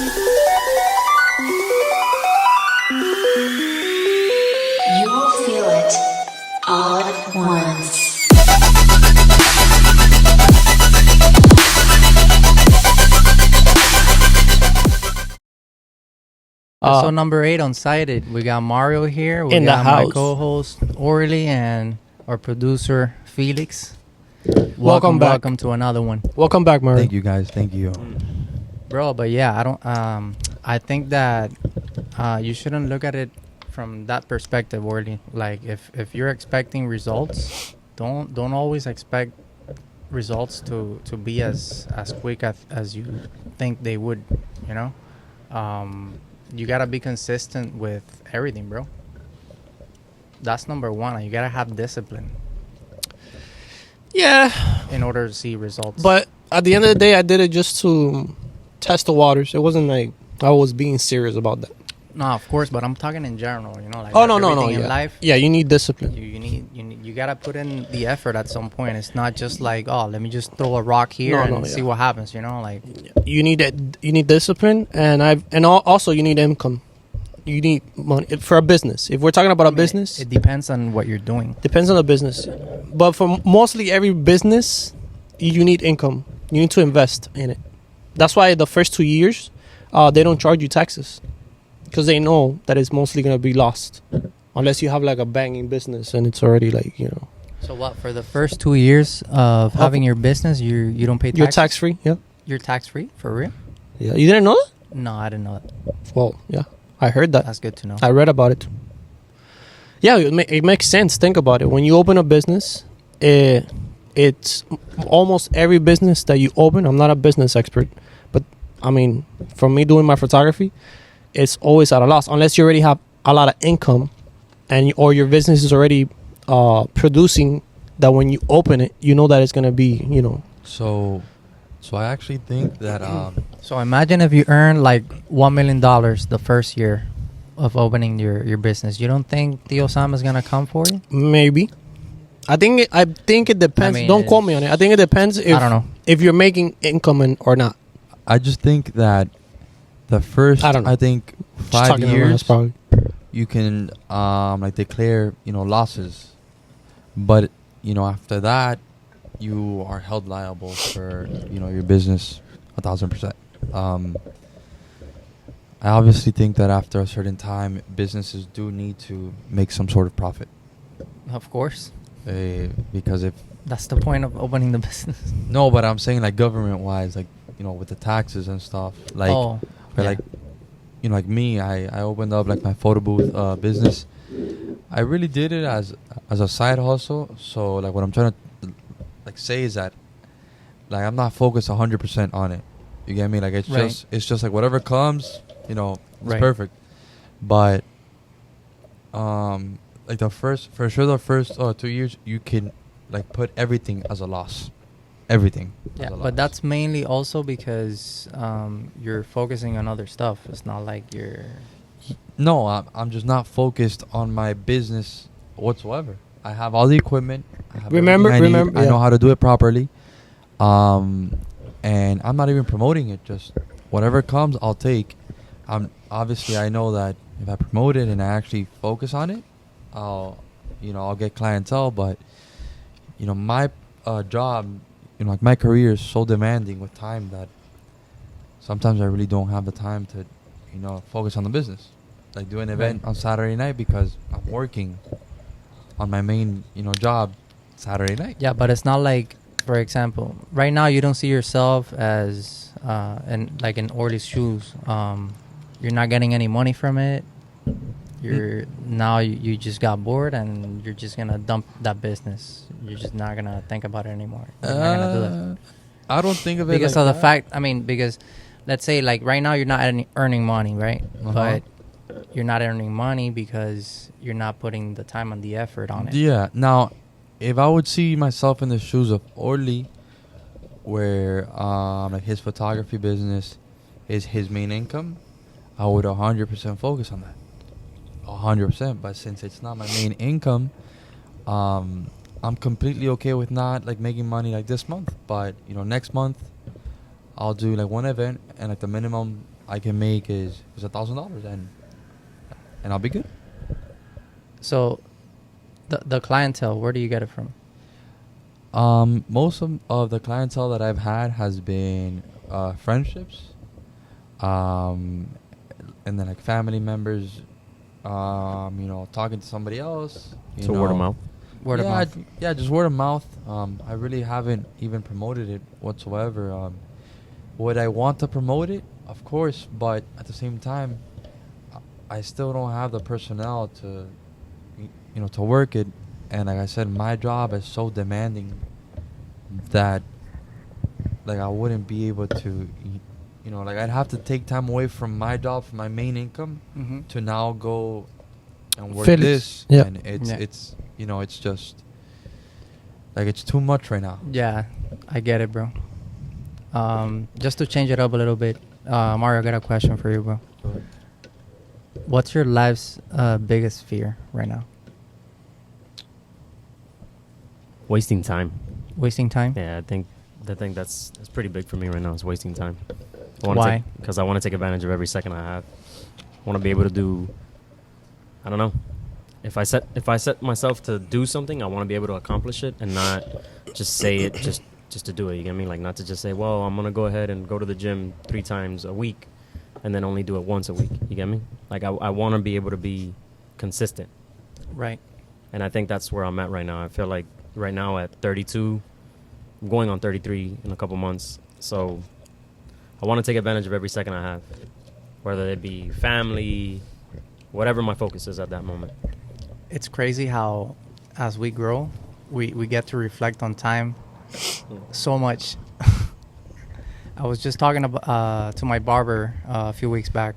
You will feel it all at once. Episode number 8, Unsighted. We got Mario here. We In the got my house. co-host Orly and our producer Felix. Welcome back. Welcome to another one, Welcome back, Mario. Thank you, guys. Thank you. bro. But yeah, I don't. I think that you shouldn't look at it from that perspective, Orly. Like if you're expecting results, don't always expect results to be as quick as you think they would. You know. You gotta be consistent with everything, bro. That's number one. You gotta have discipline Yeah, in order to see results. but at the end of the day, I did it just to test the waters. It wasn't like I was being serious about that. no, of course. But I'm talking in general. You know, like Oh, no. everything in Yeah. life. Yeah, you need discipline. You gotta put in the effort at some point. It's not just like, oh, let me just throw a rock here No, and no, see yeah. what happens. You know, like You need that. You need discipline, and also you need income. You need money for a business. If we're talking about a business, it depends on what you're doing. depends on the business. But for mostly every business, you need income. You need to invest in it. That's why the first 2 years, they don't charge you taxes, because they know that it's mostly gonna be lost, unless you have like a banging business and it's already like, you know, So what, for the first 2 years of having your business, you don't pay taxes? you're tax free. Yeah, You're tax free for real? yeah. You didn't know that? No, I didn't know that. Well, yeah, I heard that. That's good to know. I read about it. Yeah, it makes sense. Think about it. When you open a business, it's almost every business that you open. I'm not a business expert, but I mean, from me doing my photography, it's always at a loss unless you already have a lot of income, or your business is already producing. That when you open it, you know that it's gonna be, you know. So I actually think that So imagine if you earn like $1 million the first year of opening your business. You don't think Tio Sam is gonna come for you? Maybe. I think it depends. I mean, Don't quote me on it. I think it depends if I don't know. if you're making income or not. I just think that the first, I don't know. I think Just 5 talking around, years that's probably. you can like declare, losses, but after that you are held liable for your business 1,000%. I obviously think that after a certain time, businesses do need to make some sort of profit, Of course. because if That's the point of opening the business. no, but I'm saying like government wise, like with the taxes and stuff, like oh, but yeah. like like me, I opened up like my photo booth business. I really did it as a side hustle. So like what I'm trying to like say is that like I'm not focused 100% on it. You get me? Like it's Right. just like whatever comes, it's Right. perfect. But like the first 2 years you can like put everything as a loss. Everything. Yeah, as a but loss. that's mainly also because you're focusing on other stuff. It's not like you're... No, I'm just not focused on my business whatsoever. I have all the equipment. I have everything I need. I know how to do it properly. And I'm not even promoting it. Just whatever comes, I'll take. Obviously I know that if I promote it and I actually focus on it, I'll get clientele. But my job, like my career is so demanding with time that sometimes I really don't have the time to, focus on the business. Like do an event on Saturday night because I'm working on my main, job Saturday night. Yeah, but it's not like, for example, right now you don't see yourself as in Orly's shoes. You're not getting any money from it. You're now you just got bored and you're just gonna dump that business. You're just not gonna think about it anymore. You're not gonna do that. I don't think of it Because like of the that. fact, because let's say like right now you're not earning money, right? Uh-huh. But you're not earning money because you're not putting the time and the effort on it. Yeah. Now, if I would see myself in the shoes of Orly, where like his photography business is his main income, I would 100% focus on that. 100%. But since it's not my main income, I'm completely okay with not like making money like this month. But next month, I'll do like one event, and like the minimum I can make is $1,000, and I'll be good. So, the clientele, where do you get it from? Most of the clientele that I've had has been friendships, and then like family members. Talking to somebody else. So word of mouth. Word of mouth. Yeah, just word of mouth. I really haven't even promoted it whatsoever. Would I want to promote it? Of course, but at the same time, I still don't have the personnel to, to work it. And like I said, my job is so demanding that, like, I wouldn't be able to, like, I'd have to take time away from my job, from my main income, Mm-hmm. to now go and work Felix. this. Yeah. And it's it's just, like, it's too much right now. Yeah, I get it, bro. Just to change it up a little bit, Mario, I got a question for you, bro. What's your life's biggest fear right now? Wasting time. Wasting time? Yeah, I think that's pretty big for me right now. It's wasting time. Why? Because I want to take advantage of every second I have. I want to be able to do. I don't know. If I set myself to do something, I want to be able to accomplish it and not just say it just to do it. You get me? Like, not to just say, well, I'm gonna go ahead and go to the gym 3 times a week, and then only do it once a week. You get me? Like, I want to be able to be consistent. Right. And I think that's where I'm at right now. I feel like right now at 32, I'm going on 33 in a couple months. So I want to take advantage of every second I have, whether it be family, whatever my focus is at that moment. It's crazy how, as we grow, we get to reflect on time so much. I was just talking about, to my barber a few weeks back,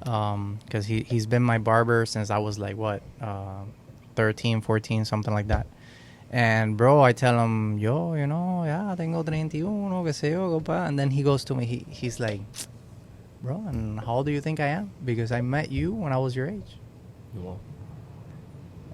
because he's been my barber since I was like, 13, 14, something like that. And bro, I tell him, yo, ya tengo 31, qué sé yo, compa. And then he goes to me, he's like, bro, and how old do you think I am? Because I met you when I was your age. Well,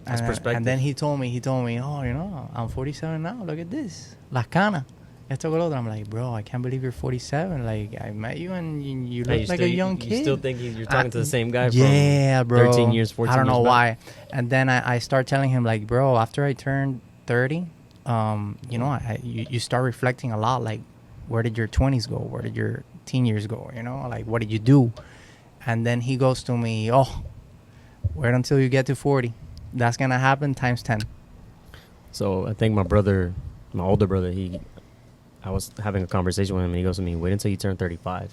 that's perspective. And then he told me, oh, I'm 47 now. Look at this. Las canas. Esto con lo otro. I'm like, bro, I can't believe you're 47. Like, I met you and you look like a young kid. You still think you're talking to the same guy yeah, from bro. 13 years, 14 years I don't know back? why. And then I start telling him, like, bro, after I turned 30, you start reflecting a lot. Like, where did your 20s go? Where did your teen years go? Like, what did you do? And then he goes to me, oh, wait until you get to 40. That's going to happen times 10. So I think my older brother, I was having a conversation with him, and he goes to me, wait until you turn 35.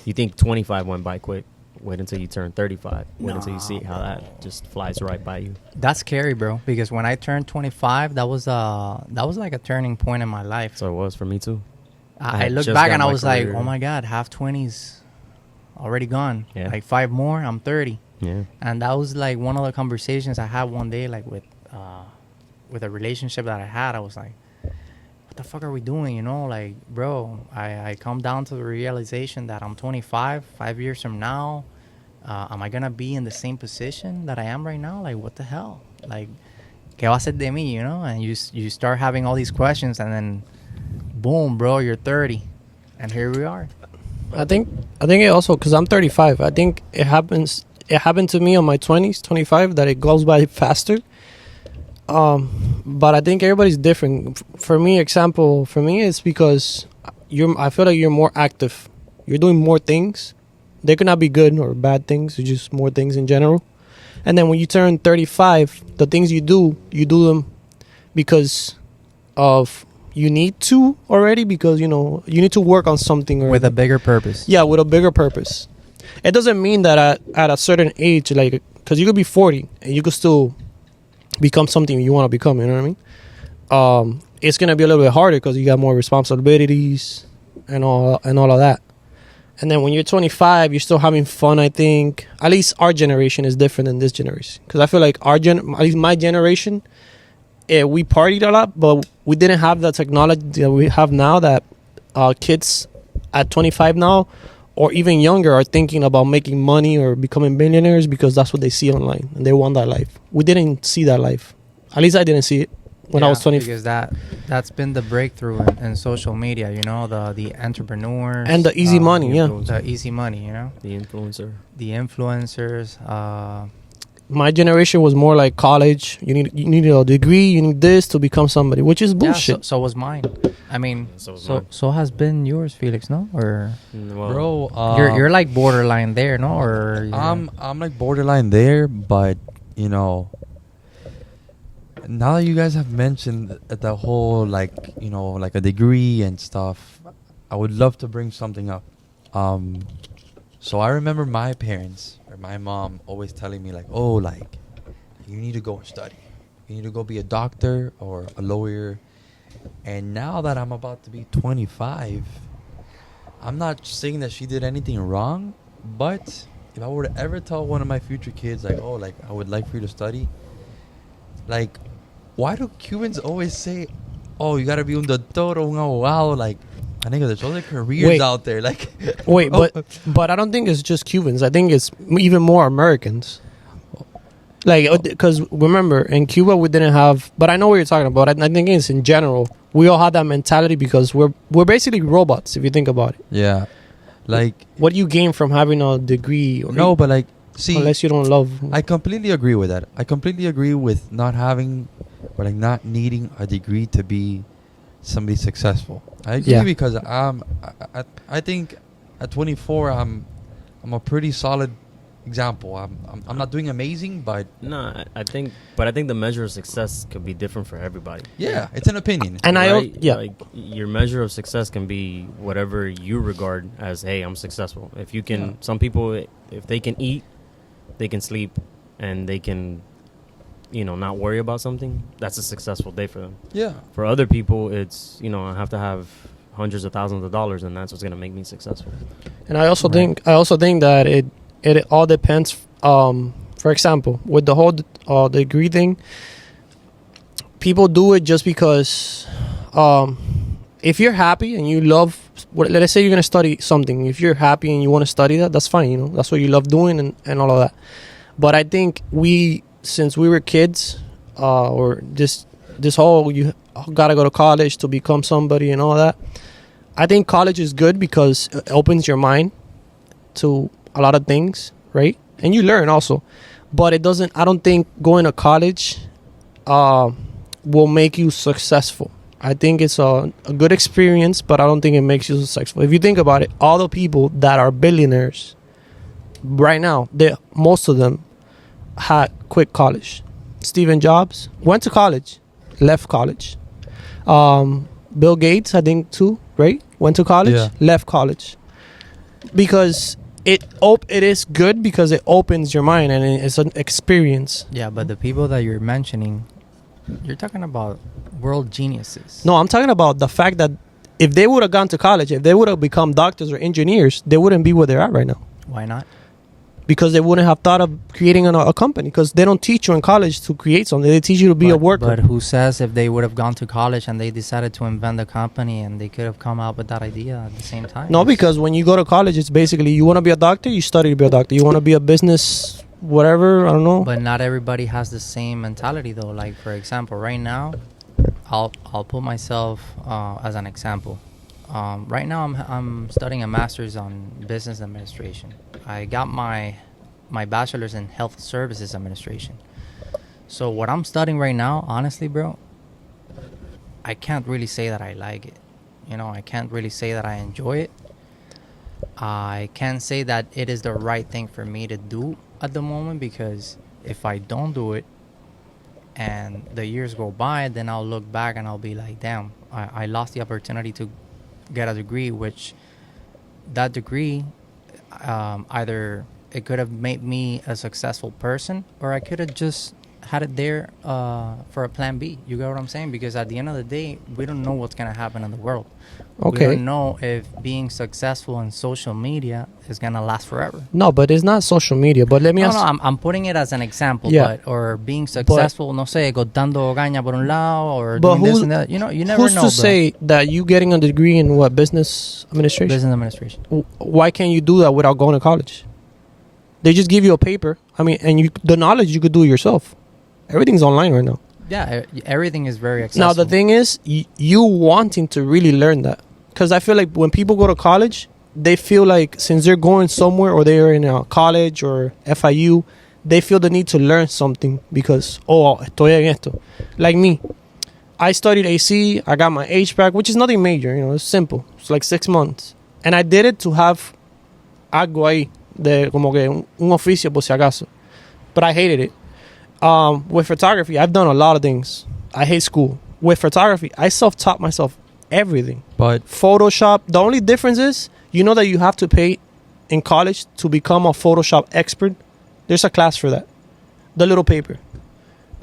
You think 25 went by quick. Wait until you turn 35. Wait until you see how that just flies right by you. That's scary, bro, because when I turned 25, that was like a turning point in my life. So it was for me, too. I looked just back got and I my was like, career. oh, my God, half 20s already gone. Yeah. Like 5 more, I'm 30. Yeah. And that was like one of the conversations I had one day, like with a relationship that I had. I was like, what the fuck are we doing? Like, bro, I come down to the realization that I'm 25, 5 years from now. Am I going to be in the same position that I am right now? Like, what the hell? Like, ¿qué va a ser de mí? And you start having all these questions, and then boom, bro, you're 30. And here we are. I think it also, because I'm 35, I think it happened to me on my 20s, 25, that it goes by faster. But I think everybody's different. For me, it's because I feel like you're more active. You're doing more things. They could not be good or bad things. It's just more things in general. And then when you turn 35, the things you do them because of you need to already, because you need to work on something or With a bigger purpose. yeah, with a bigger at it doesn't mean that at a certain age, like, because you could be 40 and you could still become something you want to become, you know what I mean? It's going to be a little bit harder because you got more responsibilities and all of that. And then when you're 25, you're still having fun, I think. At least our generation is different than this generation. Because I feel like at least my generation, we partied a lot, but we didn't have the technology that we have now, that kids at 25 now or even younger are thinking about making money or becoming billionaires because that's what they see online and they want that life. We didn't see that life. At least I didn't see it. when I was 20. Because that's been the breakthrough in social media. You know, the entrepreneurs And the easy money, yeah. the easy money. You know, The influencer. the influencers. My generation was more like college. You need a degree. You need this to become somebody, which is bullshit. Yeah, so was mine. I mean, So was so mine. so has been yours, Felix, no? Or Well, Bro, you're like borderline there, no? Or I'm like borderline there, but you know, now that you guys have mentioned the whole like like a degree and stuff, I would love to bring something up. So I remember my parents or my mom always telling me like, oh, like you need to go and study, you need to go be a doctor or a lawyer. And now that I'm about to be 25, I'm not saying that she did anything wrong, but if I were to ever tell one of my future kids, like, oh, like, I would like for you to study, like, why do Cubans always say, oh, you gotta be un doctor o un abogado? Like, I think there's other careers Wait. out there. Like, Wait, oh, but I don't think it's just Cubans. I think it's even more Americans. Like, because remember, in Cuba we didn't have. But I know what you're talking about. I think it's in general. We all have that mentality because we're basically robots if you think about it. yeah, like, What do you gain from having a degree? Or no, but like, see, unless you don't love. I completely agree with that. I completely agree with not having or like not needing a degree to be somebody successful. I agree Yeah. because I think at 24 I'm a pretty solid example. I'm not doing amazing, but no, I think the measure of success could be different for everybody. yeah, it's an opinion. And Like your measure of success can be whatever you regard as, hey, I'm successful. If you can, Yeah. some people, if they can eat, they can sleep, and they can, not worry about something, that's a successful day for them. Yeah, For other people, it's, I have to have hundreds of thousands of dollars, and that's what's going to make me successful. And I also Right. think that it all depends. For example, with the whole degree thing, people do it just because. If you're happy and you love, let's say you're gonna study something. If you're happy and you want to study that, that's fine. That's what you love doing and all of that. But I think since we were kids, or this whole you gotta go to college to become somebody and all that. I think college is good because it opens your mind to a lot of things, right? And you learn also, but it doesn't. I don't think going to college will make you successful. I think it's a good experience, but I don't think it makes you successful. If you think about it, all the people that are billionaires right now, most of them had quit college. Stephen Jobs went to college, left college. Bill Gates, I think too, right? Went to college, Yeah. left college, because it is good because it opens your mind and it's an experience. yeah, but the people that you're mentioning, you're talking about world geniuses. No, I'm talking about the fact that if they would have gone to college, if they would have become doctors or engineers, they wouldn't be where they're at right now. Why not? Because they wouldn't have thought of creating a company, because they don't teach you in college to create something. They teach you to be a worker. But who says if they would have gone to college and they decided to invent a company and they could have come out with that idea at the same time? No, because when you go to college, it's basically you want to be a doctor, you study to be a doctor. You want to be a business, whatever, I don't know. But not everybody has the same mentality though. Like for example, right now, I'll put myself as an example. Right now, I'm studying a master's on business administration. I got my bachelor's in health services administration. So what I'm studying right now, honestly, bro, I can't really say that I like it. I can't really say that I enjoy it. I can't say that it is the right thing for me to do at the moment, because if I don't do it and the years go by, then I'll look back and I'll be like, damn, I lost the opportunity to get a degree, which that degree either it could have made me a successful person, or I could have just had it there for a plan B. You get what I'm saying? Because at the end of the day, we don't know what's going to happen in the world. Okay. We don't know if being successful on social media is going to last forever. No, but it's not social media. But let me No, ask. I'm putting it as an example, Yeah. or being successful, no sé, dando gaña por un lado, or doing this and that. You never who's know, to bro. say that you getting a degree in what, business administration? Business administration. Why can't you do that without going to college? They just give you a paper. I mean, and the knowledge you could do it yourself. Everything's online right now. everything is very accessible. Now the thing is, you wanting to really learn that, because I feel like when people go to college, they feel like since they're going somewhere or they're in a college or FIU, they feel the need to learn something because estoy en esto. Like me, I studied AC. I got my HVAC, which is nothing major. It's simple. It's like 6 months, and I did it to have algo ahí de como que un oficio por si acaso. But I hated it. With photography, I've done a lot of things. I hate school. With photography, I self-taught myself everything. But Photoshop, the only difference is, that you have to pay in college to become a Photoshop expert. There's a class for that. The little paper.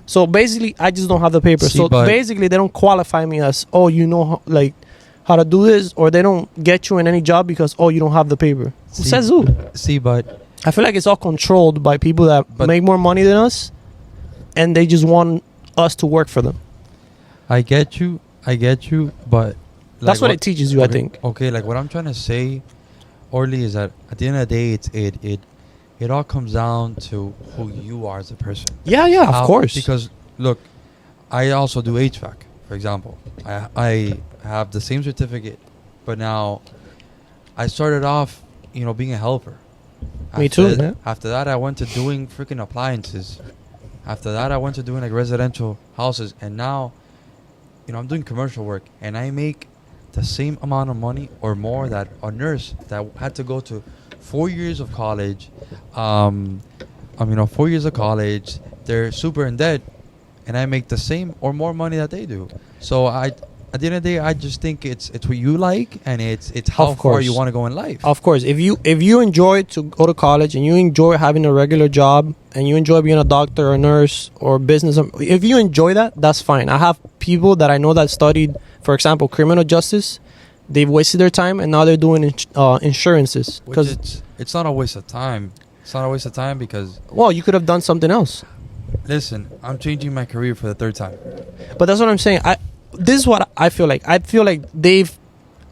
So basically, I just don't have the paper. See, so but- basically, they don't qualify me as, how to do this, or they don't get you in any job because, you don't have the paper. Who says who? See, but I feel like it's all controlled by people that But- make more money than us, and they just want us to work for them. I get you, but That's what it teaches you, I okay, think. Okay, like what I'm trying to say, Orly, is that at the end of the day, it all comes down to who you are as a person. Yeah, of course. Because look, I also do HVAC, for example. I have the same certificate, but now I started off, being a helper. Me too, man. After that, I went to doing freaking appliances. After that, I went to doing like residential houses, and now, I'm doing commercial work, and I make the same amount of money or more that a nurse that had to go to 4 years of college. 4 years of college, they're super in debt, and I make the same or more money that they do. So at the end of the day, I just think it's what you like, and it's how Of far course. you want to go in life. Of course, if you enjoy to go to college and you enjoy having a regular job and you enjoy being a doctor or nurse or business, if you enjoy that, that's fine. I have people that I know that studied, for example, criminal justice. They've wasted their time and now they're doing insurances. Which it's not a waste of time. It's not a waste of time because, well, you could have done something else. listen, I'm changing my career for the third time. But that's what I'm saying. This is what I feel like. I feel like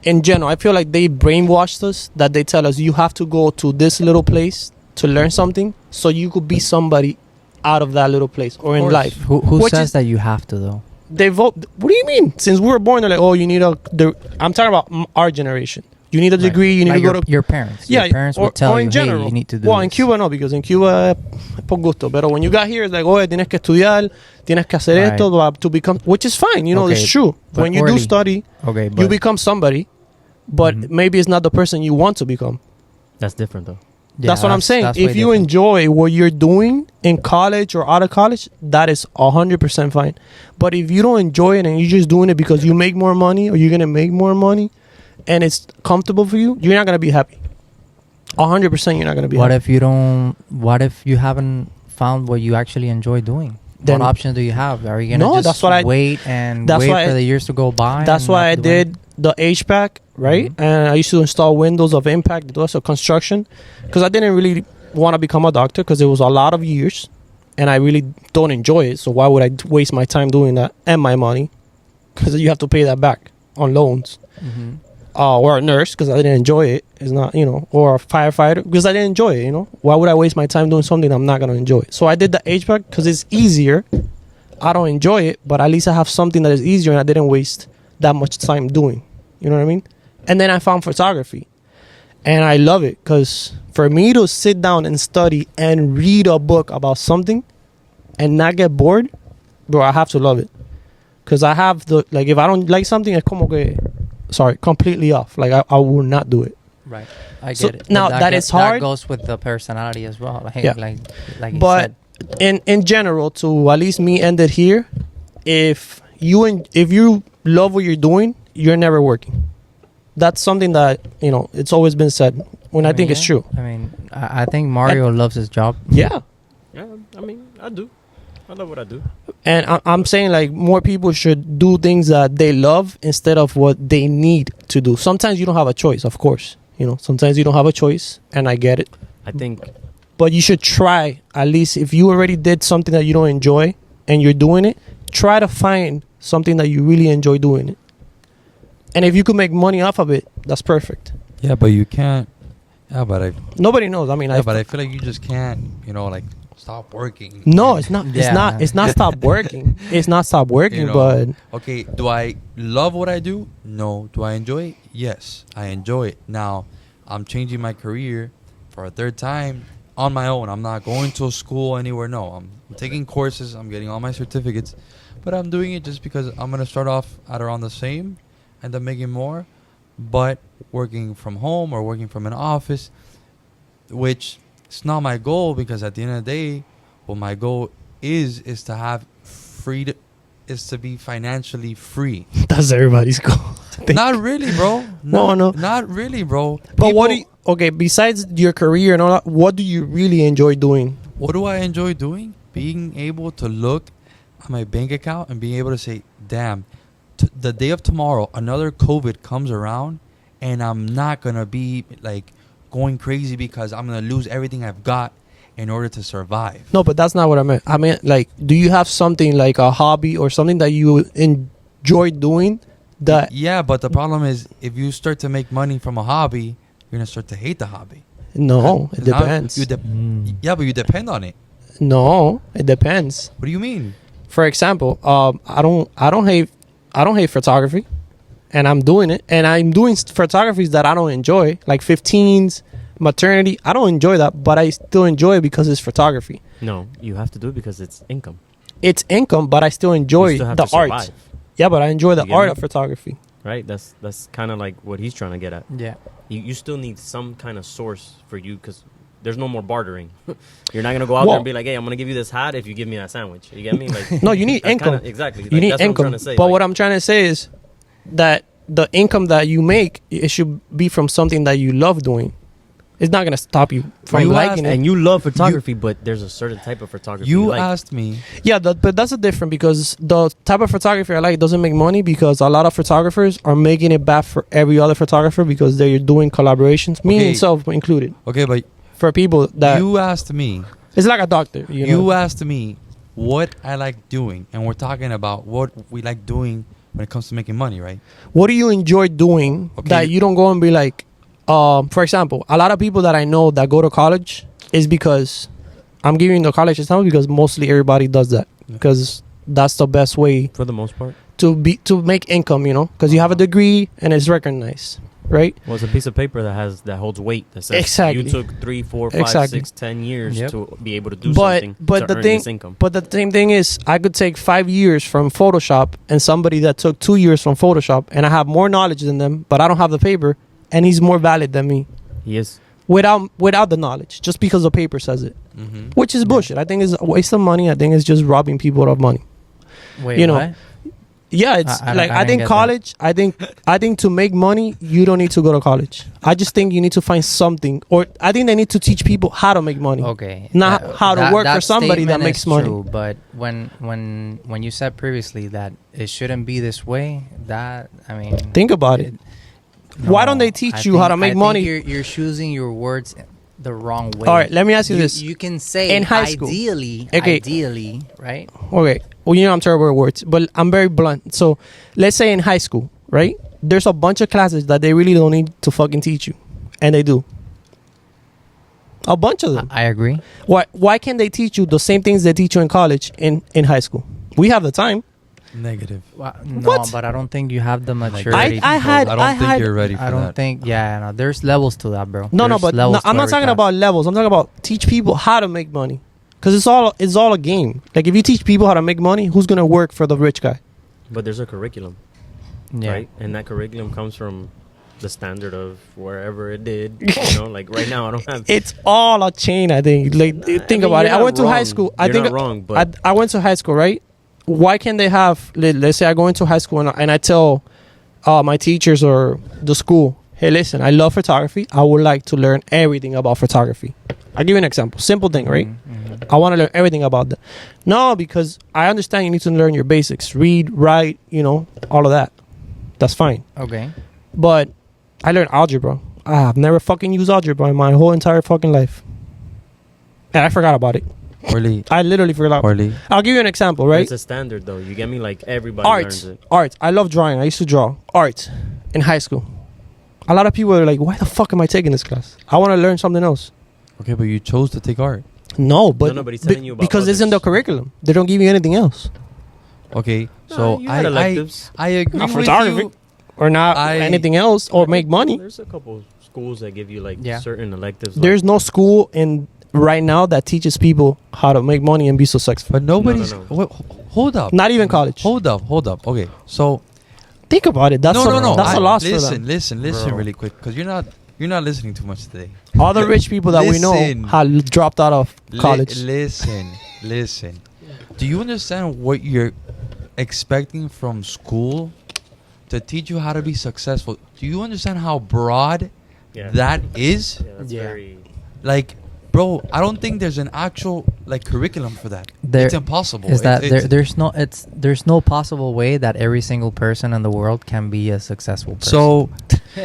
in general, I feel like they brainwashed us, that they tell us you have to go to this little place to learn something so you could be somebody out of that little place or in course. life. Who Which says is- that you have to though? They vote. What do you mean? Since we were born, they're like, you need I'm talking about our generation. You need a degree. You need Like to go to. your parents. Yeah, your parents would tell or you, in general. hey, you need to do Well, in this. Cuba no, because in Cuba es por gusto. Pero when you got here, it's like, tienes que estudiar, tienes que hacer Right. esto to become, which is fine. Okay, it's true. but When you do Orly, study, Okay, but you become somebody, but Mhm. maybe it's not the person you want to become. That's different though. That's what I'm saying. that's If way you different. enjoy what you're doing in college or out of college, that is 100% fine. But if you don't enjoy it and you're just doing it because you make more money or you're going to make more money and it's comfortable for you, you're not going to be happy. 100% you're not going to be What happy. what if you haven't found what you actually enjoy doing? Then- what options do you have? Are you gonna No, just that's what I- wait and that's wait why for I- the years to go by? That's and why not I do did the HVAC, right? Mhm. And I used to install windows of impact, also construction, because I didn't really want to become a doctor because it was a lot of years and I really don't enjoy it. So why would I waste my time doing that and my money? Because you have to pay that back on loans. Mhm. Or a nurse because I didn't enjoy it. It's not, or a firefighter because I didn't enjoy it. Why would I waste my time doing something I'm not going to enjoy? So I did the HVAC because it's easier. I don't enjoy it, but at least I have something that is easier and I didn't waste that much time doing. You know what I mean? And then I found photography and I love it because for me to sit down and study and read a book about something and not get bored, bro, I have to love it. Because I have if I don't like something, it's como que, completely off. Like I will not do it. Right. I So get it. now But that is that hard. goes with the personality as well. Like, Yeah. like you But said. in general, to at least me end it here, if you love what you're doing, you're never working. That's something that it's always been said. When I think it's true. I mean, I think Mario loves his job. Yeah. Yeah, I mean, I do. I love what I do. And I'm saying more people should do things that they love instead of what they need to do. Sometimes you don't have a choice, of course. Sometimes you don't have a choice, and I get it. I think But you should try, at least if you already did something that you don't enjoy and you're doing it, try to find something that you really enjoy doing it. And if you could make money off of it, that's perfect. Yeah, but you can't. Yeah, but Nobody knows. I mean, I feel like you just can't, stop working. No, it's not. It's Yeah. not. It's not stop working. It's not stop working. You know, But okay, do I love what I do? No. Do I enjoy it? Yes, I enjoy it. Now, I'm changing my career for a third time on my own. I'm not going to school anywhere. No, I'm taking courses. I'm getting all my certificates, but I'm doing it just because I'm gonna start off at around the same, end up making more, but working from home or working from an office, which it's not my goal, because at the end of the day, what my goal is to have freedom, is to be financially free. that's everybody's goal. Not really, bro. No. Not really, bro. But what do you, okay, besides your career and all that, what do you really enjoy doing? What do I enjoy doing? Being able to look at my bank account and being able to say, damn, the day of tomorrow, another COVID comes around, and I'm not going to be like going crazy because I'm going to lose everything I've got in order to survive. No, but that's not what I meant. I meant, like, do you have something like a hobby or something that you enjoy doing that? Yeah, but the problem is, if you start to make money from a hobby, you're going to start to hate the hobby. No, it Now depends. Yeah, but you depend on it. No, it depends. What do you mean? For example, I don't hate photography, and I'm doing it, and I'm doing photographies that I don't enjoy, like 15s, maternity. I don't enjoy that, but I still enjoy it because it's photography. No, you have to do it because it's income. It's income, but I still enjoy You still have the to art. survive, Yeah, but I enjoy the You get art me? of photography. right? That's kind of like what he's trying to get at. Yeah. You still need some kind of source for you, because there's no more bartering. You're not gonna go out there and be like, "Hey, I'm gonna give you this hat if you give me that sandwich." You get me? Like, No, you need that's income. kinda- exactly. You Like, need that's what I'm income. trying to say. But Like, what I'm trying to say is that the income that you make, it should be from something that you love doing. It's not gonna stop you from You liking it. and you love photography, but there's a certain type of photography You like. asked me. Yeah, but that's a different, because the type of photography I like doesn't make money, because a lot of photographers are making it bad for every other photographer because they're doing collaborations, me Okay. myself included. Okay, but For people that you asked me. it's like a doctor, you know. You asked me what I like doing, and we're talking about what we like doing when it comes to making money, right? What do you enjoy doing Okay. that you don't go and be like, for example, a lot of people that I know that go to college is because I'm giving the college example because mostly everybody does that, because that's the best way For the most part, to make income, you know, because you have a degree and it's recognized, right? well, it's a piece of paper that holds weight that says Exactly. you took 3, 4, 5, Exactly. 6, 10 years Yep. to be able to do But something but to the earn thing this income. but the same thing is, I could take 5 years from Photoshop and somebody that took 2 years from Photoshop, and I have more knowledge than them, but I don't have the paper, and he's more valid than me He is. without the knowledge, just because the paper says it, Mm-hmm. which is bullshit. I think it's a waste of money. I think it's just robbing people of money. Wait, You know, what? Yeah, it's I like didn't I think get college. I think to make money, you don't need to go to college. I just think you need to find something, or I think they need to teach people how to make money. Okay. Not how to work for somebody that statement makes is money. True, but when you said previously that it shouldn't be this way, that I mean, Think about it. Why don't they teach you how to make money? You're choosing your words the wrong way. All right, let me ask you this. You can say In high school. Okay. ideally, right? Okay. Well, you know I'm terrible with words, but I'm very blunt. So, let's say in high school, right? There's a bunch of classes that they really don't need to fucking teach you, and they do. A bunch of them. I agree. Why can't they teach you the same things they teach you in college in high school? We have the time. Negative. No, What? but I don't think you have the maturity. I had- I don't think had- you're ready for I don't that. think. Yeah, no, there's levels to that, bro. No, There's but levels to I'm not every talking class. about levels. I'm talking about teach people how to make money, because it's all a game. Like, if you teach people how to make money, who's gonna work for the rich guy? But there's a curriculum, Yeah. right? And that curriculum comes from the standard of wherever it did. You know, like right now, I don't have. It's all a chain. I think. Like, think mean, about it. you're I not went to high wrong. school. You're I think not wrong, but I went to high school, right? Why can't they have? Let's say I go into high school and I tell my teachers or the school, hey, listen, I love photography. I would like to learn everything about photography. I'll give you an example. Simple thing, right? Mhm. I want to learn everything about that. No, because I understand you need to learn your basics. Read, write, all of that. That's fine. Okay. But I learned algebra. I've never fucking used algebra in my whole entire fucking life. And I forgot about it. Orly. I literally forgot. Orly. I'll give you an example, right? it's a standard, though. You get me? Like everybody Art. learns it. Art. I love drawing. I used to draw. Art in high school. A lot of people are like, why the fuck am I taking this class? I want to learn something else. Okay, but you chose to take art. No, but nobody's telling you about because it's in the others. curriculum. They don't give you anything else. Okay, so you had electives. I agree Not with photography. you. Or not anything else, or make money. There's a couple schools that give you like Yeah. certain electives. There's no school in right now that teaches people how to make money and be successful. But nobody's. No. Wait, hold up. Not even college. Hold up. Okay, so Think about it. That's no. That's a loss for them. Listen, Bro. really quick, because you're not listening too much today. All the rich people that we know Listen. have dropped out of college. Listen. Do you understand what you're expecting from school to teach you how to be successful? Do you understand how broad Yeah. that is? Yeah, that's Yeah. very. Like, bro, I don't think there's an actual like curriculum for that. There It's impossible. is that It's- there's no possible way that every single person in the world can be a successful person. So,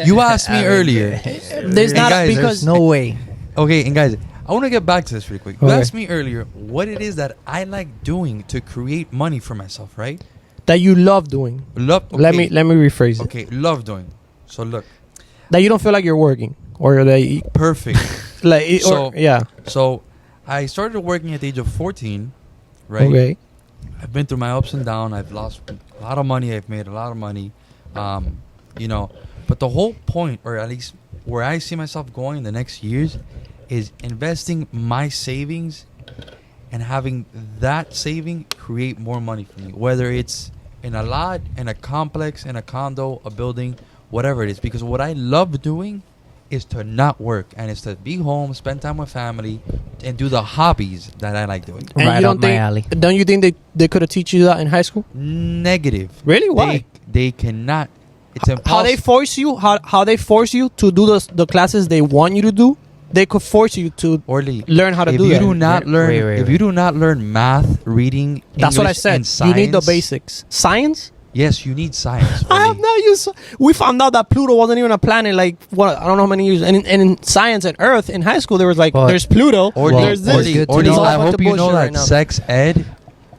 you asked me I mean, earlier. There's Hey, not guys, because there's no way. Okay, and guys, I want to get back to this really quick. You Okay. asked me earlier what it is that I like doing to create money for myself, right? that you love doing. Love. Let me rephrase it. Okay, love doing. So look, That you don't feel like you're working, or that you, perfect. like it- So- or, yeah. So I started working at the age of 14, right? Okay. I've been through my ups and downs. I've lost a lot of money. I've made a lot of money. You know, but the whole point, or at least where I see myself going in the next years, is investing my savings and having that saving create more money for me. Whether it's in a lot, in a complex, in a condo, a building, whatever it is. Because what I love doing is to not work and it's to be home, spend time with family, and do the hobbies that I like doing. And Right you up don't my think? alley. Don't you think they could have teach you that in high school? Negative. Really? Why? They cannot. It's How impossible. they force you? How they force you to do the classes they want you to do? They could force you to Orly, learn how to if do you that. do not Wait, learn, wait, if wait. you do not learn math, reading, That's what I English, said. and You need the science- basics. Science? Yes, you need science. I have Orly. not used. We found out that Pluto wasn't even a planet. Like what? I don't know how many years. And in science and Earth in high school, there was like But- there's Pluto. Orly, Well, there's this. Orly, good to Orly, know. I It's all hope you know bullshit that right now. sex ed,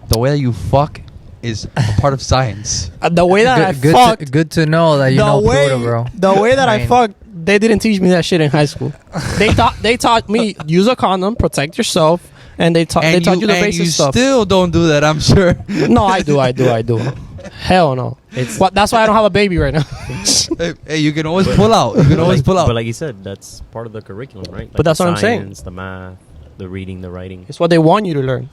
the way that you fuck, is a part of science. The way that I good, fucked. good to know that you know Pluto, bro. The way that I Right. fucked, they didn't teach me that shit in high school. They taught me use a condom, protect yourself, and they taught you the and basic you stuff. still don't do that, I'm sure. No, I do. Hell no. That's why I don't have a baby right now. Hey, you can always pull out. You can always pull out. But like you said, that's part of the curriculum, right? Like But that's the what I'm saying. science, the math, the reading, the writing. It's what they want you to learn.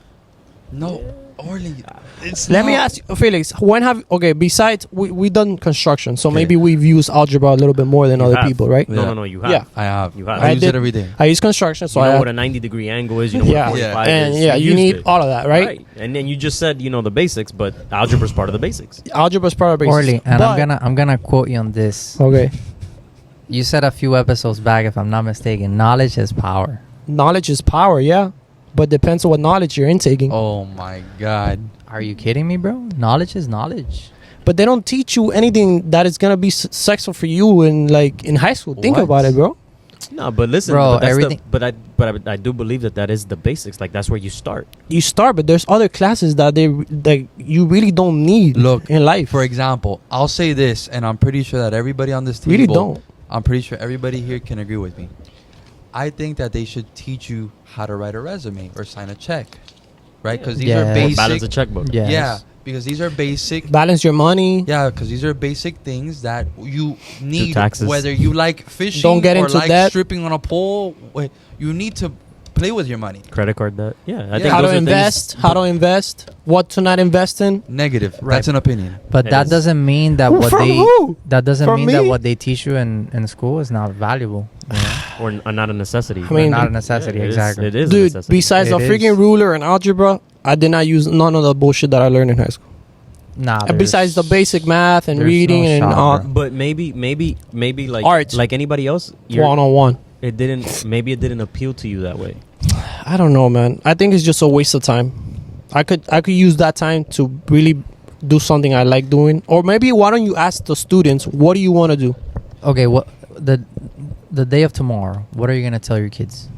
No, Orly, it's Let me not- ask you, Felix. When have besides we done construction, so Okay. maybe we've used algebra a little bit more than You other have. people, right? Yeah. No, you have. Yeah. I have. You have. I I use did- it every day. I use construction, so You know I what a 90-degree angle is. You know yeah, what a 45 and is. yeah, you used need it. all of that, right? And then you just said the basics, but algebra's part of the basics. Algebra is part of basics. Orly, and But- I'm gonna quote you on this. Okay, You said a few episodes back, if I'm not mistaken, knowledge is power. knowledge is power, yeah, but depends on what knowledge you're intaking. Oh my God. Are you kidding me, bro? Knowledge is knowledge. But they don't teach you anything that is gonna be successful for you in high school. Think What? about it, bro. No, but listen, Bro, but that's everything- I do believe that is the basics. Like that's where you start. You start, but there's other classes that you really don't need. Look, in life, For example, I'll say this, and I'm pretty sure that everybody on this table, really don't. I'm pretty sure everybody here can agree with me. I think that they should teach you how to write a resume or sign a check, right? Because these Yeah. are Or basic. Balance a checkbook. Yes. Yeah, because these are basic. Balance your money. Yeah, because these are basic things that you need. taxes. Whether you like fishing, Don't get or into like debt. stripping on a pole, you need to play with your money. Credit card debt. Yeah, I Yeah. think How those to are invest? things- How to invest? What to not invest in? Negative. Right. That's an opinion. But It that is. doesn't mean that what From they who? that doesn't From mean that me? what they teach you in school is not valuable. You know? or not a necessity. I mean, not a necessity, Yeah, exactly. It is a Dude, necessity. besides It a freaking is. ruler and algebra, I did not use none of the bullshit that I learned in high school. Nah. And besides the basic math and there's reading no and shot, bro. But maybe like Art. like anybody else, one on one. it didn't appeal to you that way. I don't know, man. I think it's just a waste of time. I could use that time to really do something I like doing. Or maybe why don't you ask the students, what do you want to do? Okay, what the day of tomorrow? What are you gonna tell your kids?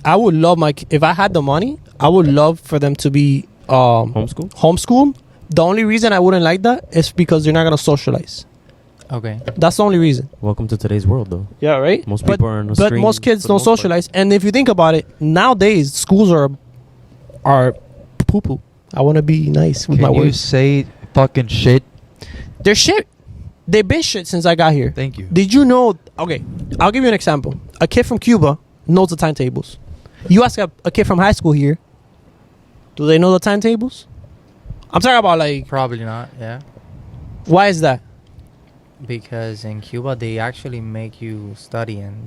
I would love if I had the money, I would love for them to be Homeschool. homeschooled. The only reason I wouldn't like that is because they're not gonna socialize. Okay. That's the only reason. Welcome to today's world, though. Yeah, right. Most but, people are on the but screen most kids for the don't most part. socialize. And if you think about it, nowadays schools are poo poo. I want to be nice with my Can you words. say fucking shit? They're shit. They've been shit since I got here. Thank you. Did you know? Okay, I'll give you an example. A kid from Cuba knows the timetables. You ask a kid from high school here, do they know the timetables? I'm talking about like, Probably not. Yeah. why is that? Because in Cuba they actually make you study and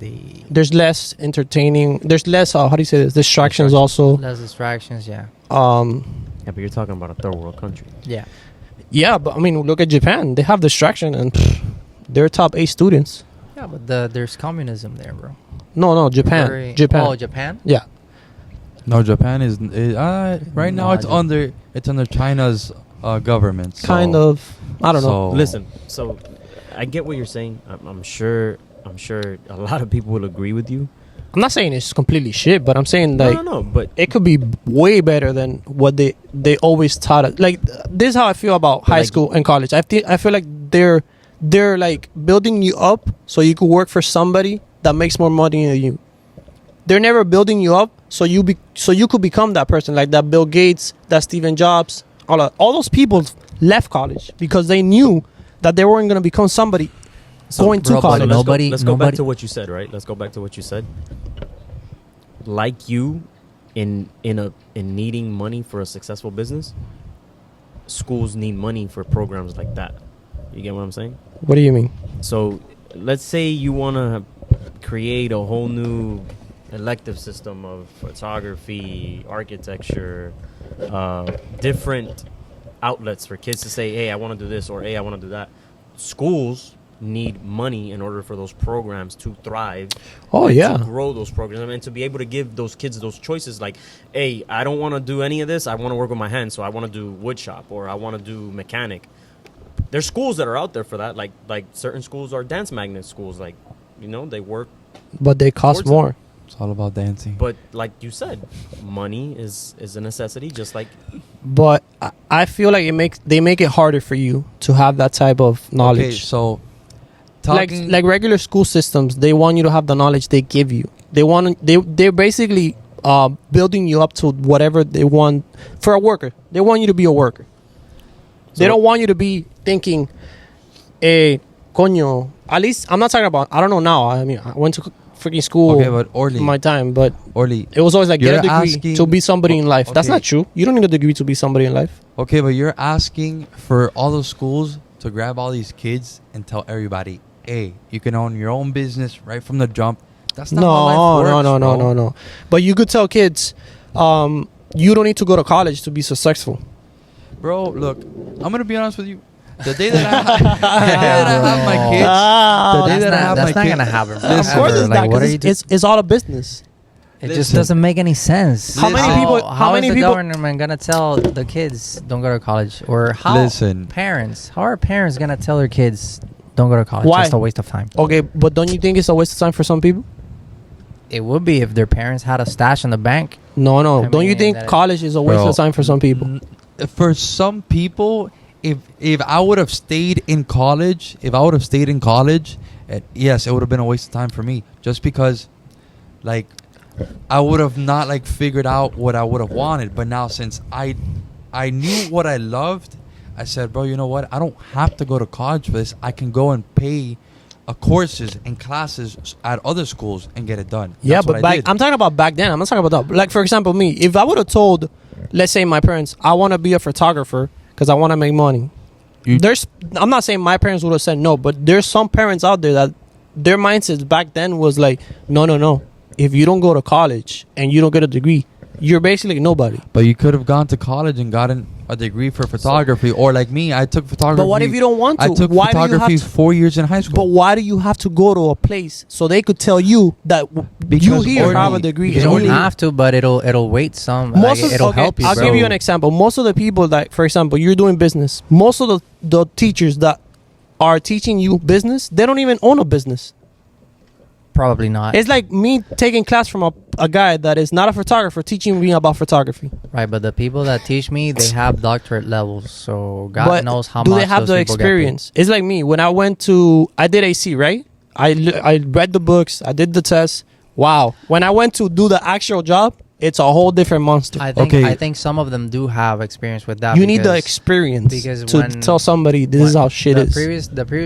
There's less entertaining. There's less. How do you say this? Distractions also. less distractions. Yeah. Um. Yeah, but you're talking about a third world country. Yeah. Yeah, but I mean, look at Japan. They have distraction and they're top 8 students. Yeah, but there's communism there, bro. No, Japan. Very- Japan. Oh, Japan. Yeah. No, Japan is right now. No, It's under China's government. So, Kind of. I don't know. so- Listen, so I get what you're saying. I'm sure a lot of people will agree with you. I'm not saying it's completely shit, but I'm saying like No, but it could be way better than what they always taught us. Like this is how I feel about high like- school and college. I feel like they're like building you up so you could work for somebody that makes more money than you. They're never building you up so you could become that person, like that Bill Gates, that Stephen Jobs, all those people left college because they knew that they weren't going to become somebody going to bro, but college. nobody- let's go back nobody- to what you said, right? Let's go back to what you said. Like you, in needing money for a successful business, schools need money for programs like that. You get what I'm saying? What do you mean? So let's say you want to create a whole new elective system of photography, architecture, different outlets for kids to say, hey, I want to do this, or hey, I want to do that. Schools need money in order for those programs to thrive. Oh, and yeah. to grow those programs and to be able to give those kids those choices, like, hey, I don't want to do any of this, I want to work with my hands, so I want to do wood shop, or I want to do mechanic. There's schools that are out there for that, like certain schools are dance magnet schools, like, you know, they work. But they cost Towards more. It's all about dancing. But like you said, money is a necessity, just like But I feel like they make it harder for you to have that type of knowledge. Okay, so like talking regular school systems, they want you to have the knowledge they give you. They're basically building you up to whatever they want for a worker. They want you to be a worker. They So- don't want you to be thinking, coño. At least I'm not talking about. I don't know now. I mean, I went to freaking school okay, but Orly, in my time, but Orly, it was always like get a You're degree asking- to be somebody in life. That's okay. not true. You don't need a degree to be somebody in life. okay, but you're asking for all those schools to grab all these kids and tell everybody, hey, you can own your own business right from the jump. That's not how life works, bro. No. But you could tell kids, you don't need to go to college to be successful. Bro, look, I'm gonna be honest with you. The day that I have my kids, the day That's that I not, have that's my not kids, gonna happen. Bro. Of Listen, course, it's Like, not. what 'Cause are you doing? it's all a business. It just Listen. doesn't make any sense. How many Listen. people- how many is the people- government gonna tell the kids don't go to college, or how Listen. How are parents gonna tell their kids don't go to college? Why? Just a waste of time. Okay, but don't you think it's a waste of time for some people? It would be if their parents had a stash in the bank. No. I Don't you mean, think that- college is a waste Bro, of time for some people? For some people, if I would have stayed in college, yes, it would have been a waste of time for me. Just because, like, I would have not like figured out what I would have wanted. But now, since I knew what I loved, I said, bro, you know what? I don't have to go to college for this. I can go and pay courses and classes at other schools and get it done. Yeah, That's but what I did. I'm talking about back then. I'm not talking about that. Like, for example, me, if I would have told, let's say my parents, I want to be a photographer because I want to make money. I'm not saying my parents would have said no, but there's some parents out there that their mindset back then was like, no. If you don't go to college and you don't get a degree, you're basically nobody. But you could have gone to college and gotten a degree for photography, or like me, I took photography. But what if you don't want to? I took Why do you have photography to- 4 years in high school. But why do you have to go to a place so they could tell you that you Because here already- have a degree? You because and don't you- have to, but it'll wait some. Most Like, of, it'll okay, help you. I'll bro. give you an example. Most of the people that, for example, you're doing business. Most of the teachers that are teaching you business, they don't even own a business. Probably not. It's like me taking class from a guy that is not a photographer teaching me about photography. Right, but the people that teach me, they have doctorate levels, so God But knows how do much they have those the people get paid. experience? It's like me when I did AC, right? I read the books, I did the test. Wow. When I went to do the actual job, it's a whole different monster. I think some of them do have experience with that. You need the because- experience because to when- tell somebody this is how shit is.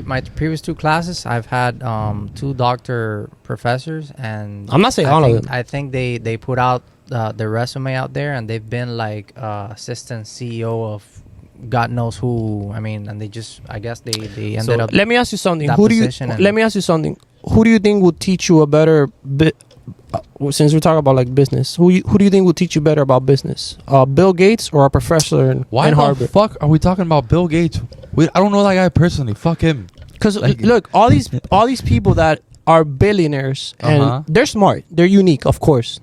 My previous 2 classes, I've had 2 doctor professors, and I'm not saying all of them. I think they put out their resume out there, and they've been like assistant CEO of God knows who. I mean, and I guess they ended up. Let me ask you something. that Who do you? position and- Let me ask you something. Who do you think would teach you a better since we're talking about like business, who do you think will teach you better about business? Bill Gates or a professor in Why Harvard? the fuck are we talking about Bill Gates? I don't know that guy personally. Fuck him. Because Like- look, all these people that are billionaires and Uh-huh. they're smart, they're unique, of course.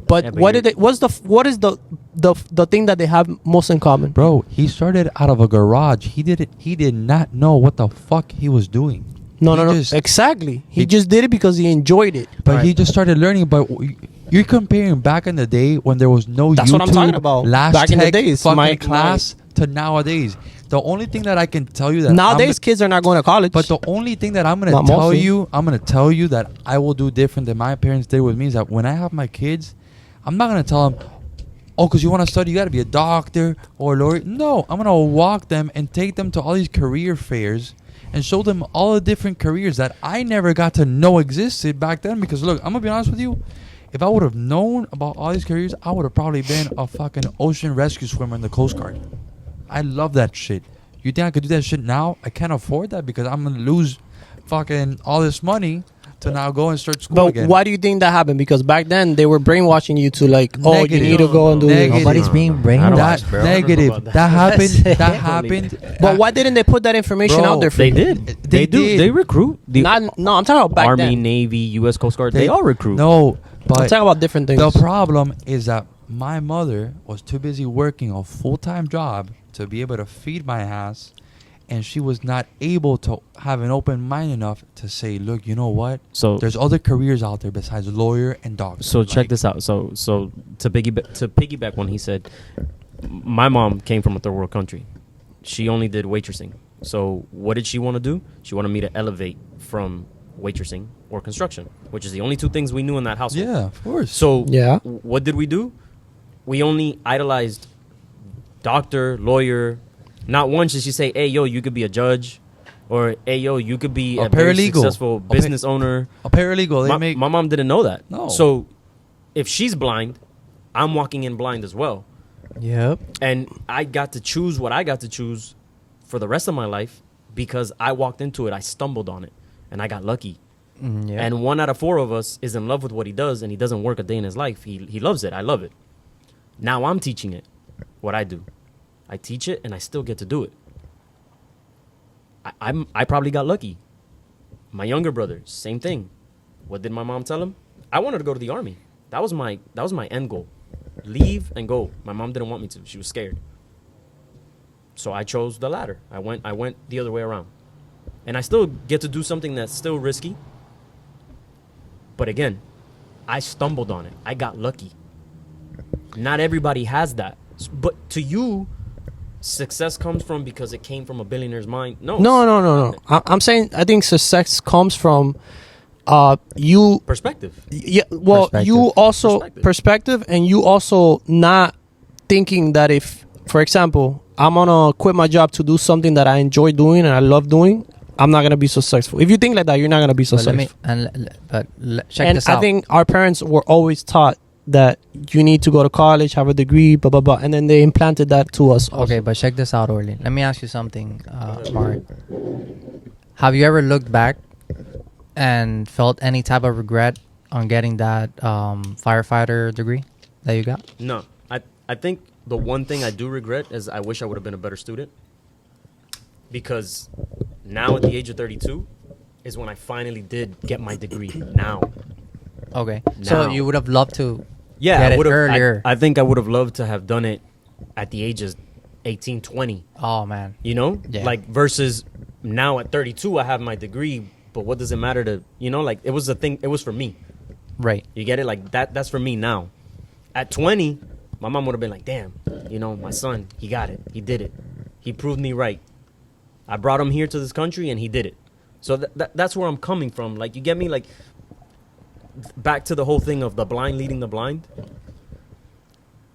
But Yeah, but what is the thing that they have most in common? Bro, he started out of a garage. He did not know what the fuck he was doing. No, He no, just- exactly. He he- just did it because he enjoyed it. But Right. he just started learning. But you're comparing back in the day when there was no That's YouTube, what I'm talking about. Last Back in the Tech days, fucking my- class to nowadays. The only thing that I can tell you that Nowadays, kids are not going to college. but the only thing that I'm Not gonna most of them. I'm gonna tell you that I will do different than my parents did with me is that when I have my kids, I'm not gonna tell them, oh, because you want to study, you got to be a doctor or a lawyer. No, I'm gonna walk them and take them to all these career fairs and show them all the different careers that I never got to know existed back then. Because look, I'm gonna be honest with you. If I would have known about all these careers, I would have probably been a fucking ocean rescue swimmer in the Coast Guard. I love that shit. You think I could do that shit now? I can't afford that because I'm gonna lose fucking all this money to now go and start school But again. why do you think that happened? Because back then they were brainwashing you to like, oh, Negative. you need to go and do Negative. this. Nobody's being I don't brainwashed, watch, That bro. I don't know negative. about That that. happened. That's That it. happened. But why didn't they put that information Bro, out there for They you? did. They They do. did. They recruit. The No, I'm talking about back Army, then. Navy, U.S. Coast Guard. They- They all recruit. No, I'm but talking about different things. the problem is that my mother was too busy working a full-time job to be able to feed my ass, and she was not able to have an open mind enough to say, look, you know what? So There's other careers out there besides lawyer and doctor. So check this out. So to piggyback when he said, my mom came from a third world country. She only did waitressing. So what did she want to do? She wanted me to elevate from waitressing or construction, which is the only 2 things we knew in that household. Yeah, of course. So Yeah. what did we do? We only idolized doctor, lawyer. Not once did she say, "Hey, yo, you could be a judge," or "Hey, yo, you could be A a very paralegal. successful A pa- business owner." a paralegal, they make My mom didn't know that. No. So if she's blind, I'm walking in blind as well. Yep. And I got to choose what I got to choose for the rest of my life because I walked into it. I stumbled on it and I got lucky. Yeah. And 1 out of 4 of us is in love with what he does and he doesn't work a day in his life. He loves it. I love it. Now I'm teaching it what I do. I teach it and I still get to do it. I probably got lucky. My younger brother, same thing. What did my mom tell him? I wanted to go to the army. That was my end goal. Leave and go. My mom didn't want me to. She was scared. So I chose the latter. I went the other way around. And I still get to do something that's still risky. But again, I stumbled on it. I got lucky. Not everybody has that. But to you, success comes from because it came from a billionaire's mind. No. I'm saying I think success comes from you. Perspective. Yeah. Well, Perspective. you also Perspective. perspective, and you also not thinking that if, for example, I'm gonna quit my job to do something that I enjoy doing and I love doing, I'm not gonna be successful. If you think like that, you're not gonna be But let me successful. check And this I out. think our parents were always taught that you need to go to college, have a degree, blah blah blah, and then they implanted that to us. also. Okay, but check this out, Orly. Let me ask you something, Mark. Have you ever looked back and felt any type of regret on getting that firefighter degree that you got? No. I think the one thing I do regret is I wish I would have been a better student. Because now at the age of 32 is when I finally did get my degree. Now. Okay, so Now. you would have loved to Yeah, get I it would have earlier. I think I would have loved to have done it at the ages 18, 20. Oh man, You know? Yeah. Like versus now at 32 I have my degree, But what does it matter to, like, it was a thing. It was for me. Right. You get it? Like, that's for me now. At 20, my mom would have been like, damn, my son, he got it. He did it. He proved me right. I brought him here to this country, and he did it. So that's where I'm coming from. Like, you get me? Like, back to the whole thing of the blind leading the blind.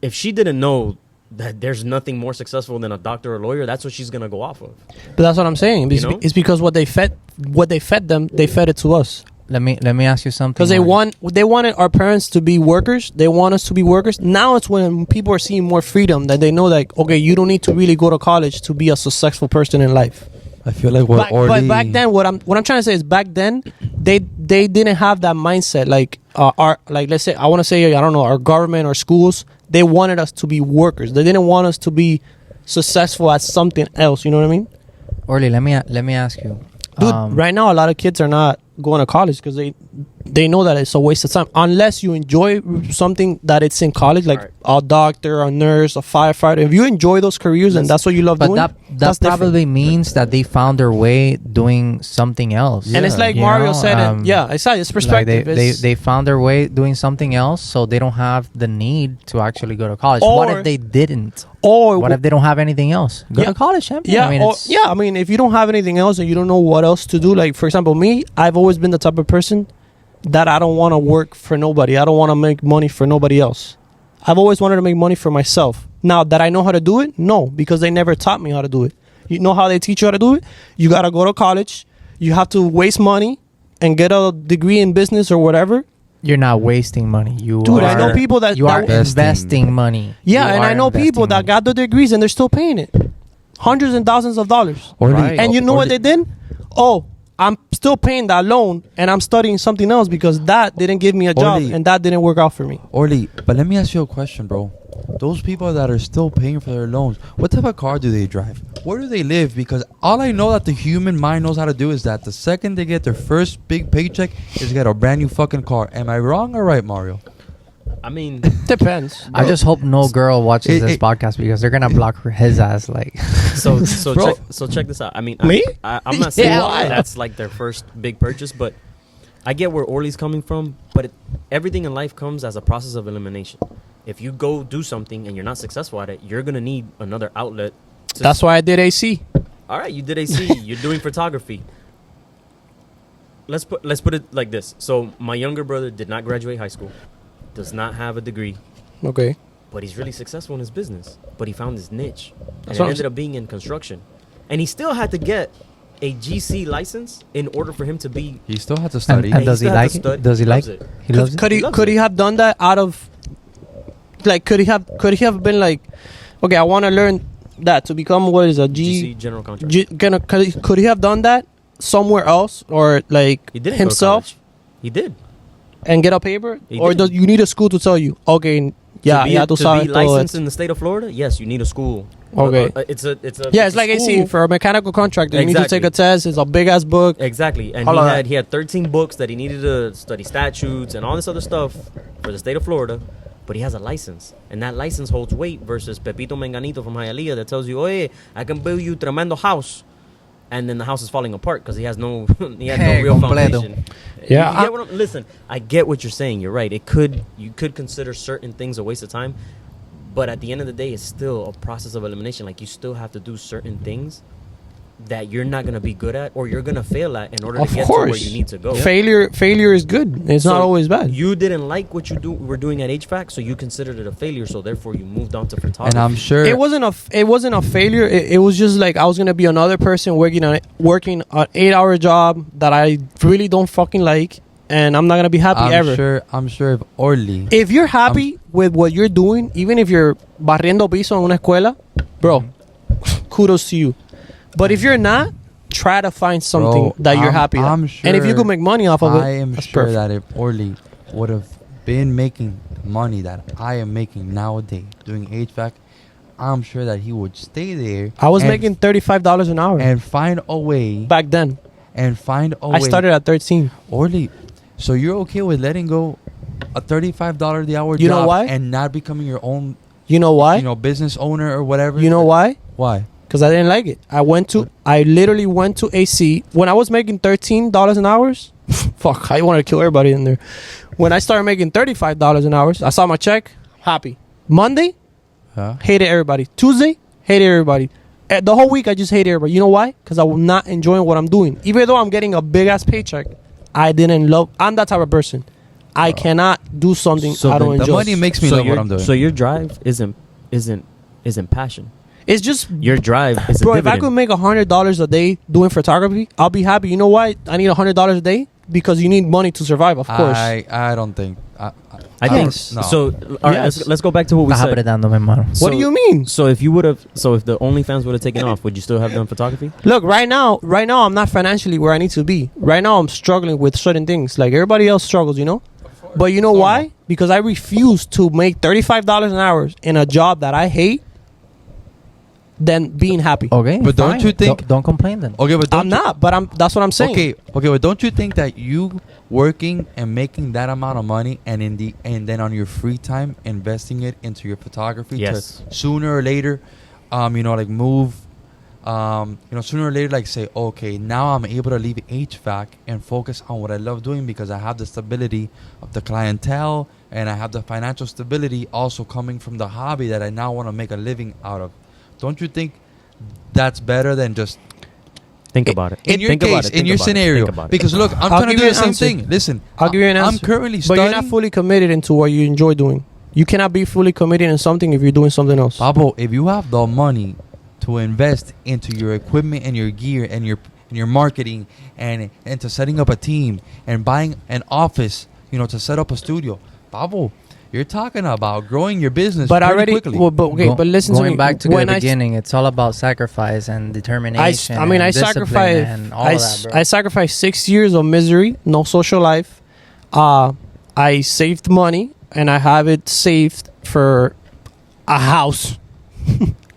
If she didn't know that there's nothing more successful than a doctor or lawyer, that's what she's gonna go off of. But that's what I'm saying. It's because what they fed them, they fed it to us. Let me ask you something. Because they wanted our parents to be workers. They want us to be workers. Now it's when people are seeing more freedom that they know, like, okay, you don't need to really go to college to be a successful person in life. I feel like but back then, what I'm trying to say is, back then they didn't have that mindset. Like let's say, I want to say, I don't know, our government or schools, they wanted us to be workers. They didn't want us to be successful at something else. You know what I mean? Orly, let me ask you, dude. Right now, a lot of kids are not going to college because they know that it's a waste of time, unless you enjoy something that it's in college, like a doctor, a nurse, a firefighter. If you enjoy those careers and that's what you love doing, that probably means that they found their way doing something else. And it's like Mario said, it's perspective. Like they found their way doing something else, so they don't have the need to actually go to college. What if they didn't? Or what if they don't have anything else? Go to college, champion. Yeah, I mean, if you don't have anything else and you don't know what else to do, like, for example, me, I've always been the type of person that I don't want to work for nobody. I don't want to make money for nobody else. I've always wanted to make money for myself. Now, that I know how to do it? No, because they never taught me how to do it. You know how they teach you how to do it? You got to go to college. You have to waste money and get a degree in business or whatever. You're not wasting money. I know people that... You are investing money. Yeah, and I know people that got the degrees and they're still paying it. Hundreds and thousands of dollars. Right. And you know what they did? Oh, I'm still paying that loan and I'm studying something else because that didn't give me a job and that didn't work out for me. Orly, but let me ask you a question, bro. Those people that are still paying for their loans, what type of car do they drive? Where do they live? Because all I know that the human mind knows how to do is that the second they get their first big paycheck is get a brand new fucking car. Am I wrong or right, Mario? I mean, depends. I just hope no girl watches this podcast because they're gonna block his ass. Like, so check this out. I mean, me? I'm not saying that's like their first big purchase, but I get where Orly's coming from. But everything in life comes as a process of elimination. If you go do something and you're not successful at it, you're gonna need another outlet. That's why I did AC. All right, you did AC. You're doing photography. Let's put it like this. So my younger brother did not graduate high school, does not have a degree. Okay. But he's really successful in his business. But he found his niche, and That's it ended up being in construction. And he still had to get a GC license in order for him to be. He still had to study. And does he like it? Does he like it? He loves it. Could he have done that out of, like, could he have been like, okay, I want to learn that to become what is a GC general contractor. Could he have done that somewhere else or like He didn't himself? He did. And get a paper, He or did. does you need a school to tell you? Okay, yeah, to be licensed in the state of Florida, yes, you need a school. Okay. It's a it's like AC for a mechanical contractor. You need to take a test. It's a big ass book. Exactly, and he had 13 books that he needed to study statutes and all this other stuff for the state of Florida. But he has a license, and that license holds weight versus Pepito Menganito from Hialeah that tells you, "Oye, I can build you tremendo house," and then the house is falling apart because he has no real foundation. Yeah, listen, I get what you're saying. You're right. You could consider certain things a waste of time, but at the end of the day, it's still a process of elimination. Like, you still have to do certain things that you're not gonna be good at or you're gonna fail at in order to get to where you need to go. Failure is good. It's not always bad. You didn't like what were doing at HVAC, so you considered it a failure. So therefore, you moved on to photography. And I'm sure it wasn't a failure. It was just like I was gonna be another person working an 8-hour job that I really don't fucking like, and I'm not gonna be happy ever. I'm sure if Orly, if you're happy with what you're doing, even if you're barriendo piso en una escuela, bro, kudos to you. But if you're not, try to find something that you're happy at. Sure, and if you could make money off of it, I am that's sure perfect. that if Orly would have been making money that I am making nowadays doing HVAC, I'm sure that he would stay there. I was making $35 an hour and find a way back then. And find a way. I started at 13. Orly, so you're okay with letting go a $35 the hour you job know why? and not becoming your own, you know why? business owner or whatever? You know why? Why? because I didn't like it. I literally went to AC when I was making $13 an hour. Fuck, I wanted to kill everybody in there. When I started making $35 an hour, I saw my check, happy. Monday, hated everybody. Tuesday, hated everybody. The whole week, I just hated everybody. You know why? Because I was not enjoying what I'm doing. Even though I'm getting a big ass paycheck, I'm that type of person. I cannot do something So I don't then enjoy. The money makes me love what I'm doing. So your drive isn't passion. It's just, Your drive is bro, a if I dividend. could make $100 a day doing photography, I'll be happy. You know why I need $100 a day? Because you need money to survive, of course. I don't think. I think No. so. All right, Yes. let's go back to what we Estás said. apretándome, mano. What do you mean? So if you would have, so if the OnlyFans would have taken off, would you still have done photography? Look, right now, I'm not financially where I need to be. Right now, I'm struggling with certain things. Like everybody else struggles, you know? But you know why? Because I refuse to make $35 an hour in a job that I hate than being happy. Okay, But don't fine. you think- Don't complain then. Okay, but don't I'm you- not, but that's what I'm saying. Okay, but don't you think that you working and making that amount of money and then on your free time investing it into your photography Yes. to sooner or later, like move, sooner or later, like say, okay, now I'm able to leave HVAC and focus on what I love doing because I have the stability of the clientele and I have the financial stability also coming from the hobby that I now want to make a living out of. Don't you think that's better than just Think about it. in your Think about case, it, in think your about it, scenario? think about it. Because look, I'm I'll trying to give do you the an same answer. thing. Listen, I'll give you an answer. I'm currently But studying. you're not fully committed into what you enjoy doing. You cannot be fully committed in something if you're doing something else. Pablo, if you have the money to invest into your equipment and your gear and your marketing and to setting up a team and buying an office, to set up a studio, Pablo, you're talking about growing your business But pretty already, quickly. but listen to me. Going back to When the I- beginning, it's all about sacrifice and determination. I mean, I and discipline sacrificed. and all of that, bro. I sacrificed 6 years of misery, no social life. I saved money, and I have it saved for a house.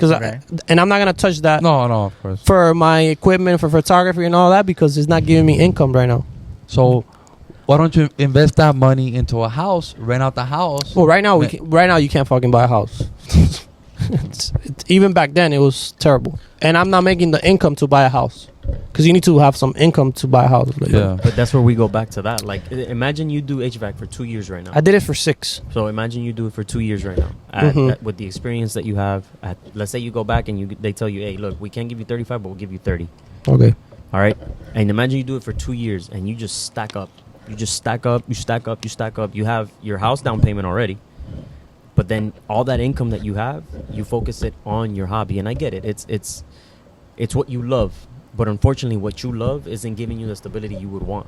Okay. And I'm not gonna touch that no, of course. for my equipment for photography and all that because it's not giving me income right now. So, why don't you invest that money into a house, rent out the house? Well, right now Ma- right now you can't fucking buy a house. Even back then it was terrible, and I'm not making the income to buy a house because you need to have some income to buy a house. Like, Yeah. But that's where we go back to that. Like, imagine you do HVAC for 2 years right now. I did it for 6. So imagine you do it for 2 years right now. Mhm. With the experience that you have, let's say you go back and they tell you, hey, look, we can't give you 35, but we'll give you 30. Okay. All right. And imagine you do it for 2 years and you just stack up. You just stack up. You stack up. You stack up. You have your house down payment already. But then all that income that you have, you focus it on your hobby. And I get it. It's what you love. But unfortunately, what you love isn't giving you the stability you would want.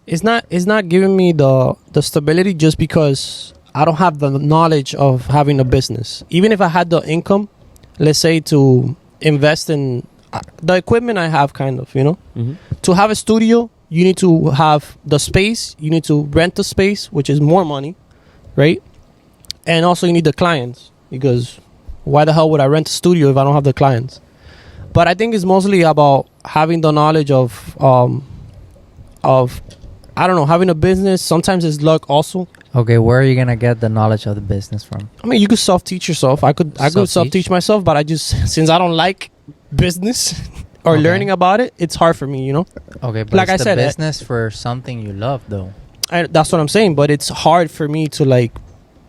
It's not giving me the stability just because I don't have the knowledge of having a business. Even if I had the income, let's say to invest in the equipment I have, kind of, Mm-hmm. to have a studio, you need to have the space. You need to rent the space, which is more money, right? And also you need the clients because why the hell would I rent a studio if I don't have the clients? But I think it's mostly about having the knowledge of I don't know, having a business. Sometimes it's luck also. Okay, where are you gonna get the knowledge of the business from? I mean, you could self-teach yourself. I could Self-teach? self-teach myself, but I just since I don't like business or Okay. learning about it, it's hard for me, Okay, but Like it's I said, the business for something you love, though. That's what I'm saying. But it's hard for me to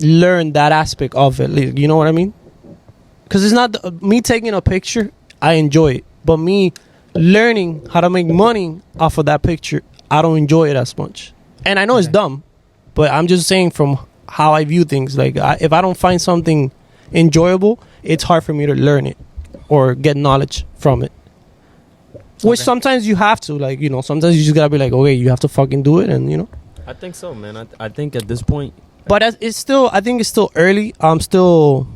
learn that aspect of it. You know what I mean? Because it's not me taking a picture. I enjoy it, but me learning how to make money off of that picture, I don't enjoy it as much. And I know it's Okay. dumb, but I'm just saying from how I view things. Like if I don't find something enjoyable, it's hard for me to learn it or get knowledge from it. Which Okay. sometimes you have to, sometimes you just gotta be like, okay, you have to fucking do it, and I think so, man. I think at this point, But I think it's still early. I'm still,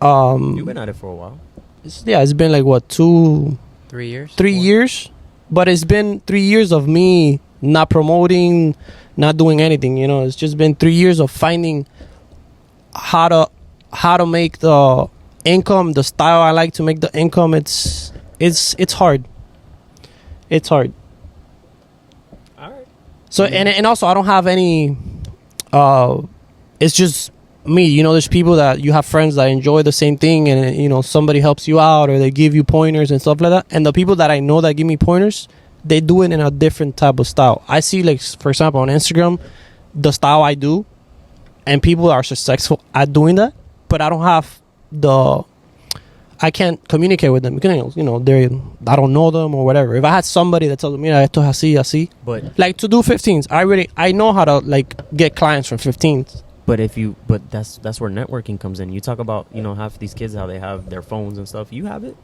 you've been at it for a while. it's been like what 3 years. 3 years, but it's been 3 years of me not promoting, not doing anything. It's just been 3 years of finding how to make the income, the style I like to make the income. It's hard. It's hard. All right. So and also I don't have any. It's just me, there's people that you have friends that enjoy the same thing, and somebody helps you out or they give you pointers and stuff like that. And the people that I know that give me pointers, they do it in a different type of style. I see, like, for example, on Instagram, the style I do, and people are successful at doing that, but I don't have I can't communicate with them because I don't know them or whatever. If I had somebody that tells me, esto es así, así, But like to do 15s, I know how to like get clients from 15s. but that's where networking comes in. You talk about half these kids how they have their phones and stuff. You have it.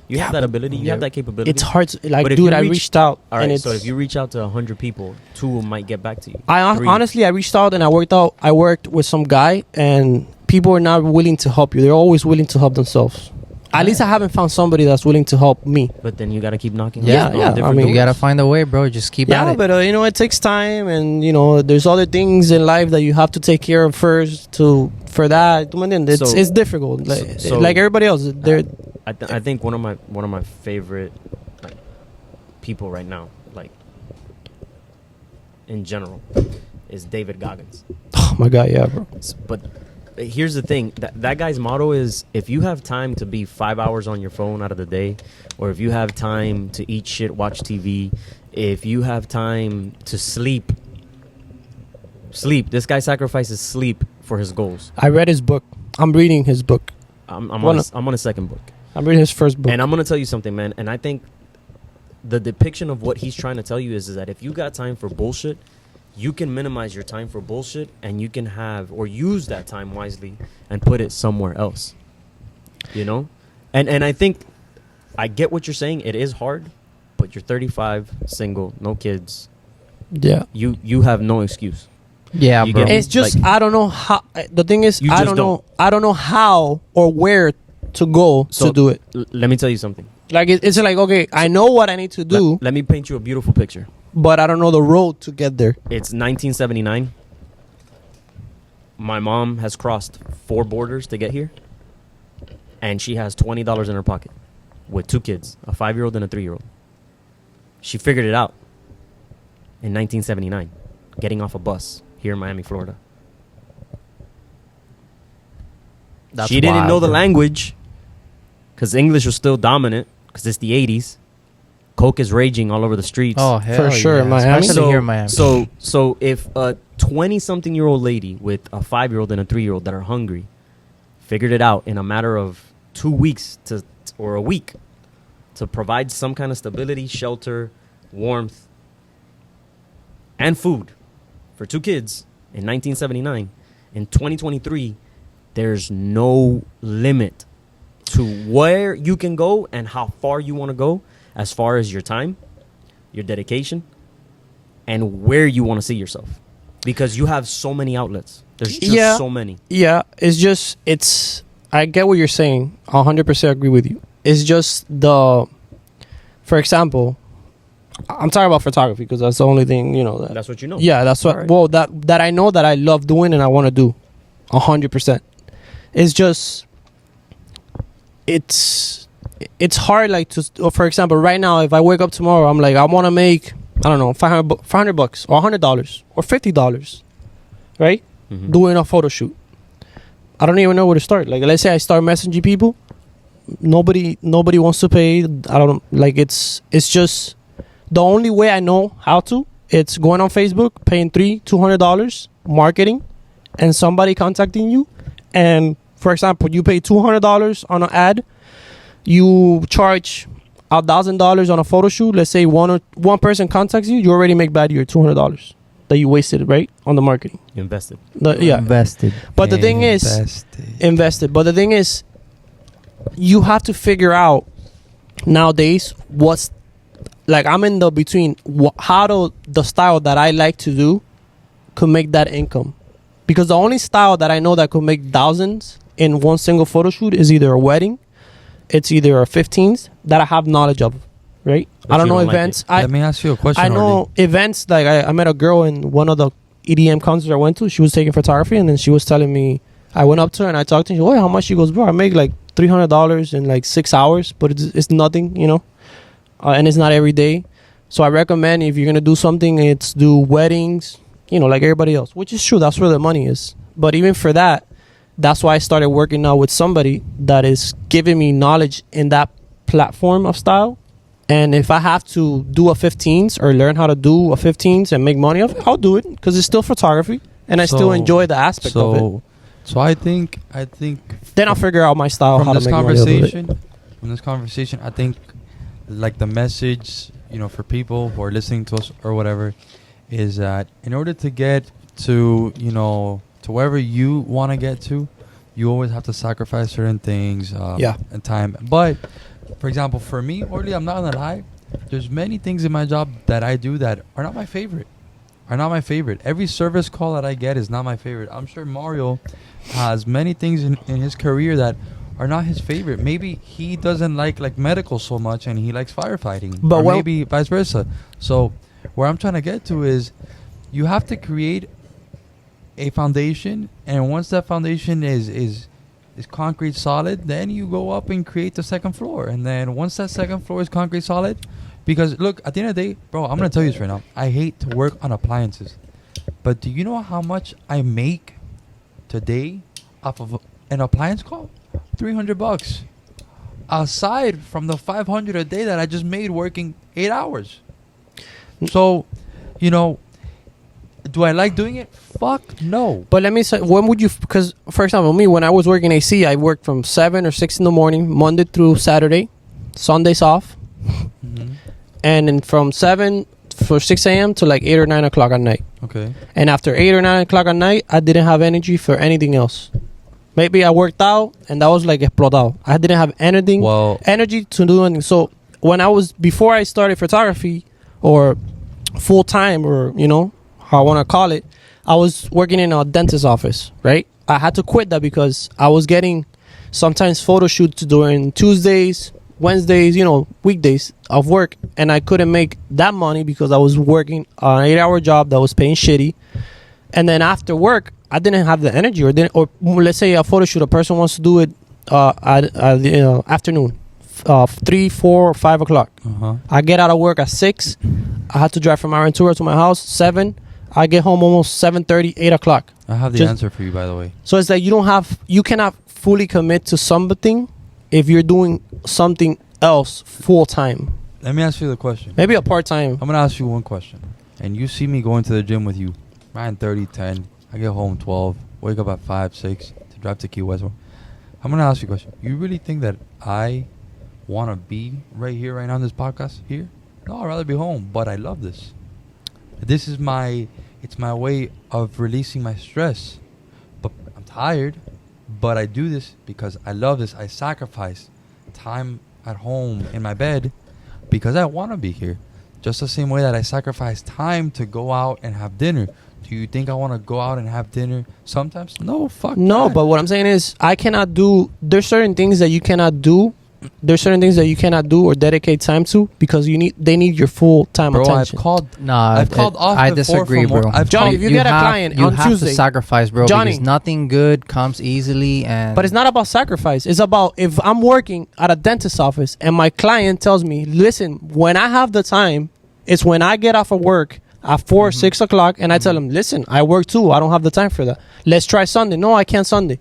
You have that ability. You have that capability. It's hard to, like, But if dude, you I reach- reached out. All and right. it's, So if you reach out to 100 people, 2 of them might get back to you. Three. honestly, I reached out and I worked with some guy, and people are not willing to help you. They're always willing to help themselves. At least I haven't found somebody that's willing to help me. But then you got to keep knocking. Yeah, on yeah, different I mean, You doors. gotta find a way, bro. Just keep at Yeah, it. but it takes time, and there's other things in life that you have to take care of first. For that, So- it's difficult. Like, so- like everybody else, they're I think one of my favorite like, people right now, like in general, is David Goggins. oh my god, yeah, bro. But here's the thing: that guy's motto is: if you have time to be 5 hours on your phone out of the day, or if you have time to eat shit, watch TV, if you have time to sleep. This guy sacrifices sleep for his goals. I read his book. I'm reading his book. I'm One on a second book. I'm reading his first book. And I'm gonna tell you something, man. And I think the depiction of what he's trying to tell you is that if you got time for bullshit, you can minimize your time for bullshit, and you can have or use that time wisely and put it somewhere else. And I think I get what you're saying. It is hard, but you're 35, single, no kids. yeah. You have no excuse. Yeah, You bro. get- It's just like- I don't know how. The thing is, You I just don't don't. know. I don't know how or where to go So- to do it. Let me tell you something. Like it's like, okay, I know what I need to do, Let me paint you a beautiful picture. but I don't know the road to get there. It's 1979. My mom has crossed 4 borders to get here, and she has $20 in her pocket with 2 kids, a 5-year-old and a 3-year-old. She figured it out in 1979, getting off a bus here in Miami, Florida. That's She didn't wild, know the bro. language because English was still dominant because it's the 80s. Coke is raging all over the streets. Oh, hell For sure, yeah. Miami. Especially here in Miami. So if a 20-something-year-old lady with a 5-year-old and a 3-year-old that are hungry figured it out in a matter of 2 weeks or a week to provide some kind of stability, shelter, warmth, and food for 2 kids in 1979, in 2023, there's no limit to where you can go and how far you want to go as far as your time, your dedication, and where you want to see yourself. Because you have so many outlets. There's just so many. Yeah, I get what you're saying. 100% agree with you. It's just for example, I'm talking about photography because that's the only thing, that. That's what you know. Yeah, that's what. Alright. Well, that I know that I love doing and I want to do, 100%. It's just, it's hard. Like for example, right now, if I wake up tomorrow, I'm like, I want to make, I don't know, $500 or $100 or $50, right? Mhm. Doing a photo shoot. I don't even know where to start. Like, let's say I start messaging people, nobody wants to pay. I don't like. It's just the only way I know how to. It's going on Facebook, paying $200, marketing, and somebody contacting you. And for example, you pay $200 on an ad, you charge $1,000 on a photo shoot. Let's say one person contacts you, you already make back your $200 that you wasted, right, on the marketing. You invested. Yeah, Invested. But the thing is- invested. But the thing is, you have to figure out nowadays what's like. I'm in the between. How the style that I like to do could make that income, because the only style that I know that could make thousands in one single photo shoot is either a wedding, it's either a 15th that I have knowledge of, right? But I don't you know don't like events. it. I Let me ask you a question. I know events. Like I met a girl in one of the EDM concerts I went to. She was taking photography, and then she was telling me. I went up to her and I talked to her. Oh, how much? She goes, bro, I make like $300 in like 6 hours, but it's nothing, and it's not every day. So I recommend if you're gonna do something, it's do weddings, like everybody else, which is true. That's where the money is. But even for that, That's why I started working now with somebody that is giving me knowledge in that platform of style. And if I have to do a 15s or learn how to do a 15s and make money of it, I'll do it because it's still photography and I still So- enjoy the aspect of it. So I think Then I'll figure out my style, from how to this make money of it. conversation, I think like the message, for people who are listening to us or whatever, is that in order to get to, to wherever you want to get to, you always have to sacrifice certain things, Yeah. and time. But for example, for me, Orly, I'm not gonna lie, there's many things in my job that I do that are not my favorite. Every service call that I get is not my favorite. I'm sure Mario has many things in his career that are not his favorite. Maybe he doesn't like medical so much and he likes firefighting. But or well- maybe vice versa. So where I'm trying to get to is you have to create a foundation, and once that foundation is concrete solid, then you go up and create the second floor. And then once that second floor is concrete solid, because look, at the end of the day, bro, I'm gonna tell you this right now. I hate to work on appliances, but do you know how much I make today off of an appliance call? $300. Aside from the $500 a day that I just made working 8 hours. So, do I like doing it? Fuck no. But let me say, when would you? Because for example, me when I was working AC, I worked from 7 or 6 in the morning, Monday through Saturday, Sundays off, Mhm. and then from 7 for 6 a.m. to like 8 or 9 o'clock at night. Okay. And after 8 or 9 o'clock at night, I didn't have energy for anything else. Maybe I worked out, and that was like explodado. I didn't have anything, Well, energy to do anything. So before I started photography, or full time, or how I want to call it, I was working in a dentist's office, right? I had to quit that because I was getting sometimes photo shoots during Tuesdays, Wednesdays, weekdays of work, and I couldn't make that money because I was working an 8-hour job that was paying shitty. And then after work, I didn't have the energy, or let's say a photo shoot, a person wants to do it at the afternoon, 3, 4, or 5 o'clock. uh-huh. I get out of work at 6. I had to drive from Aventura to my house 7. I get home almost 7:30, 8 o'clock. I have the Just- answer for you, by the way. So it's like you cannot fully commit to something if you're doing something else full time. Let me ask you the question. Maybe a part time. I'm going to ask you one question. And you see me going to the gym with you, 9:30, 10. I get home 12, wake up at 5, 6 to drive to Key West. I'm going to ask you a question. You really think that I want to be right here, right now on this podcast here? No, I'd rather be home, but I love this. This is it's my way of releasing my stress. But I'm tired, but I do this because I love this. I sacrifice time at home in my bed because I want to be here. Just the same way that I sacrifice time to go out and have dinner. Do you think I want to go out and have dinner sometimes? No, fuck No, that. but what I'm saying is there's certain things that you cannot do. There's certain things that you cannot do or dedicate time to because they need your full time Bro, attention. I've called off I before disagree, from work. bro. I've Johnny, called- if you get a client you on have Tuesday- to sacrifice, bro. Johnny. Because nothing good comes easily, and But it's not about sacrifice. It's about if I'm working at a dentist's office and my client tells me, listen, when I have the time, it's when I get off of work at 4 or 6 o'clock and I tell him, listen, I work too. I don't have the time for that. Let's try Sunday. No, I can't Sunday.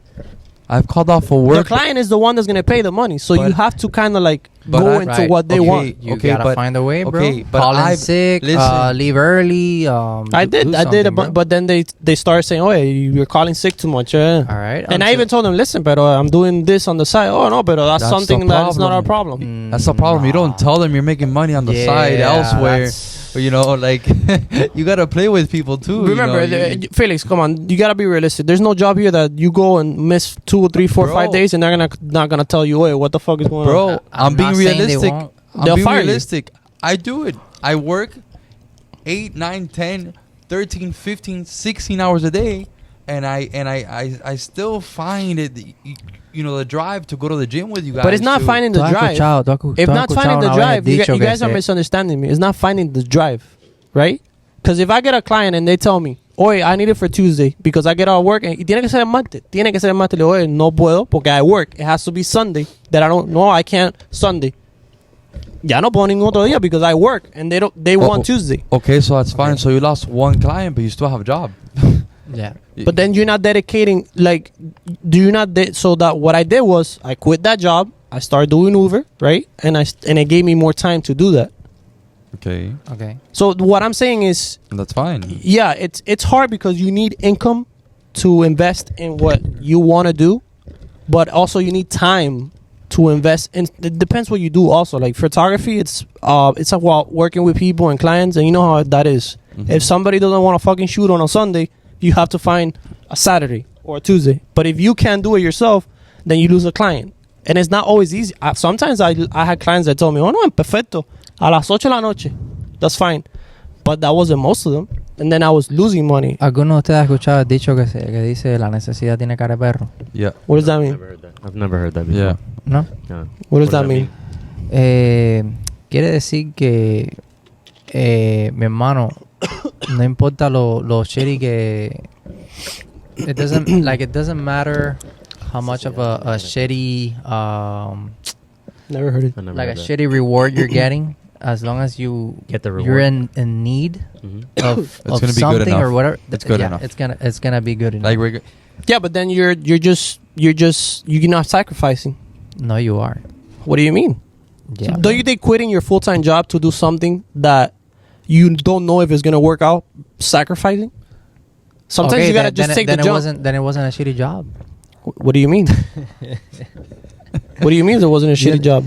I've called off for The work. client is the one that's going to pay the money. So But- you have to kind of like But go I- into Right. what they Okay. want. you Okay, gotta but- find a way, bro. okay, but Call in I've- sick, listen. leave early. I do did a something, bro. but then they started saying, oh, you're calling sick too much. All right, And I even told them, listen, but I'm doing this on the side. Oh, no, but that's That's something the that's not our problem. problem. That's the problem. You don't tell them you're making money on the side elsewhere. Like you gotta play with people too. Remember, Felix, come on, you gotta be realistic. There's no job here that you go and miss 2 or 3, 4, Bro. 5 days, and they're not gonna tell you, hey, what the fuck is going on? bro, I'm I'm being not saying they realistic. won't. I'm They'll being fire you. realistic. I do it. I work 8, 9, 10, 13, 15, 16 hours a day, and I still find it. The drive to go to the gym with you guys. But it's not to- finding the drive. If not finding the drive, you guys are misunderstanding me. It's not finding the drive, right? Because if I get a client and they tell me, oye, I need it for Tuesday because I get out of work and tiene que ser el martes. Tiene que ser el martes. Le digo, oye, no puedo porque I work. It has to be Sunday. I can't Sunday. Ya no puedo ningún otro día because I work and they want Tuesday. Okay, so that's fine. So you lost one client, but you still have a job. Yeah. But then you're not dedicating, like, do you not? So that what I did was I quit that job. I started doing Uber, right? And it gave me more time to do that. Okay, Okay. So what I'm saying is, that's fine. yeah, it's hard because you need income to invest in what you want to do, but also you need time to invest in. It depends what you do. Also, like photography, it's about working with people and clients, and you know how that is. Mhm. If somebody doesn't want to fucking shoot on a Sunday, you have to find a Saturday or a Tuesday. But if you can't do it yourself, then you lose a client, and it's not always easy. Sometimes I had clients that told me, "Oh no, perfecto, a las 8 de la noche, that's fine," but that wasn't most of them, and then I was losing money. ¿Alguno de ustedes ha escuchado el dicho que dice la necesidad tiene cara de perro? Yeah. What does that mean? I've never heard that before. Yeah. ¿No? No. What does that mean? Quiere decir que mi hermano, no importa lo shitty que it doesn't matter how much of a shitty Never heard it. I never like a heard that. shitty reward you're getting, as long as you Get the reward. you're in need Mhm. of gonna be good something enough. or whatever. It's good yeah, enough. It's gonna be good enough. Like we're Yeah, but then you're not sacrificing. No, you are. What do you mean? Yeah. Don't you think quitting your full-time job to do something that you don't know if it's gonna work out, sacrificing? Sometimes Okay, you gotta then just take the it jump. wasn't a shitty job. What do you mean? What do you mean it wasn't a shitty job?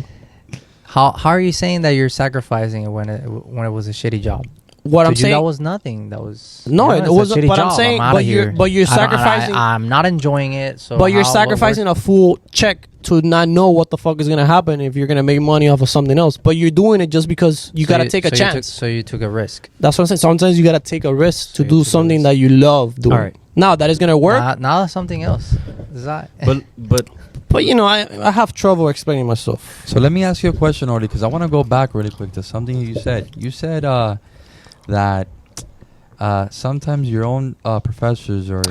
How are you saying that you're sacrificing it when it was a shitty job? What To I'm you, saying, that was nothing. That was No, you know, it it's a wasn't- shitty but I'm job. saying- outta but you're- here. but you're I don't- sacrificing- I'm not enjoying it. So but you're how- sacrificing a full check to not know what the fuck is gonna happen if you're gonna make money off of something else. But you're doing it just because you gotta take a chance. So you took a risk. That's what I'm saying. Sometimes you gotta take a risk So to you do took a something risk. that you love doing. All right. Now that is gonna work, Now that's something else. Is that? But but you know I have trouble explaining myself. So let me ask you a question, Orly, because I want to go back really quick to something you said. You said that sometimes your own professors or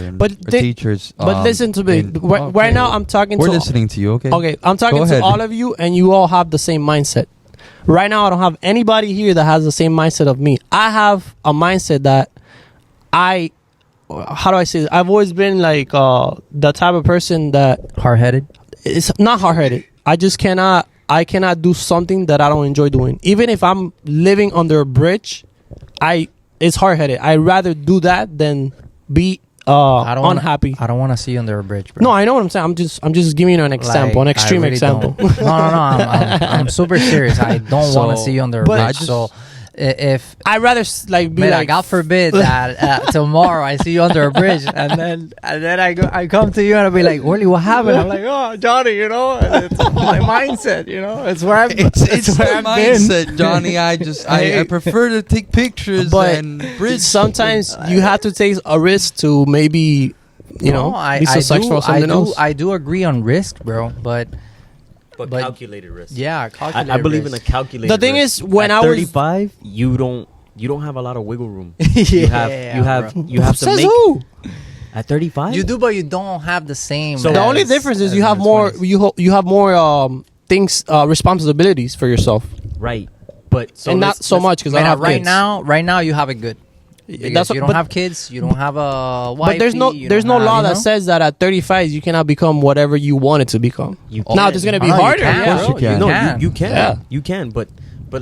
teachers. But listen to me. Right now, I'm talking We're to. listening to you. Okay. Okay, I'm talking Go to ahead. all of you, and you all have the same mindset. Right now, I don't have anybody here that has the same mindset of me. I have a mindset that how do I say this? I've always been like the type of person that Hard-headed. it's not hard-headed. I cannot do something that I don't enjoy doing. Even if I'm living under a bridge, it's hard-headed. I'd rather do that than be unhappy. I don't want to see you under a bridge, bro. No, I know what I'm saying. I'm just giving you an example, Like, an extreme I really example. don't. No. I'm super serious. I don't want to see you under a but bridge. I just- So if I'd rather be man, like, God forbid that tomorrow I see you under a bridge and then I come to you and I'll be like, Orly, what happened? I'm like, oh, Johnny, you know, it's my mindset, you know, it's where It's where the I've been. mindset, Johnny. I prefer to take pictures but and bridge. sometimes you have to take a risk to maybe, you know, be successful or something else. I do agree on risk, bro, but But- calculated risk. yeah, calculated I believe in a risk. calculated. The thing risk. is, when At I was 35, you don't have a lot of wiggle room. Yeah, you have bro. to Says make who? at 35. You do, but you don't have the same. So The only as- difference is as you in have the more. 20s. You have more things, responsibilities for yourself, right, but so and not let's- so let's- much because I Man, don't have right kids. now you have it good. Because That's what- you don't but- have kids, you don't have a wife. But there's no law that says that at 35 you cannot become whatever you wanted to become. You Now can. it's gonna be No, you harder. can, Yeah. Of course you can. No, can. you can. Yeah. You can, but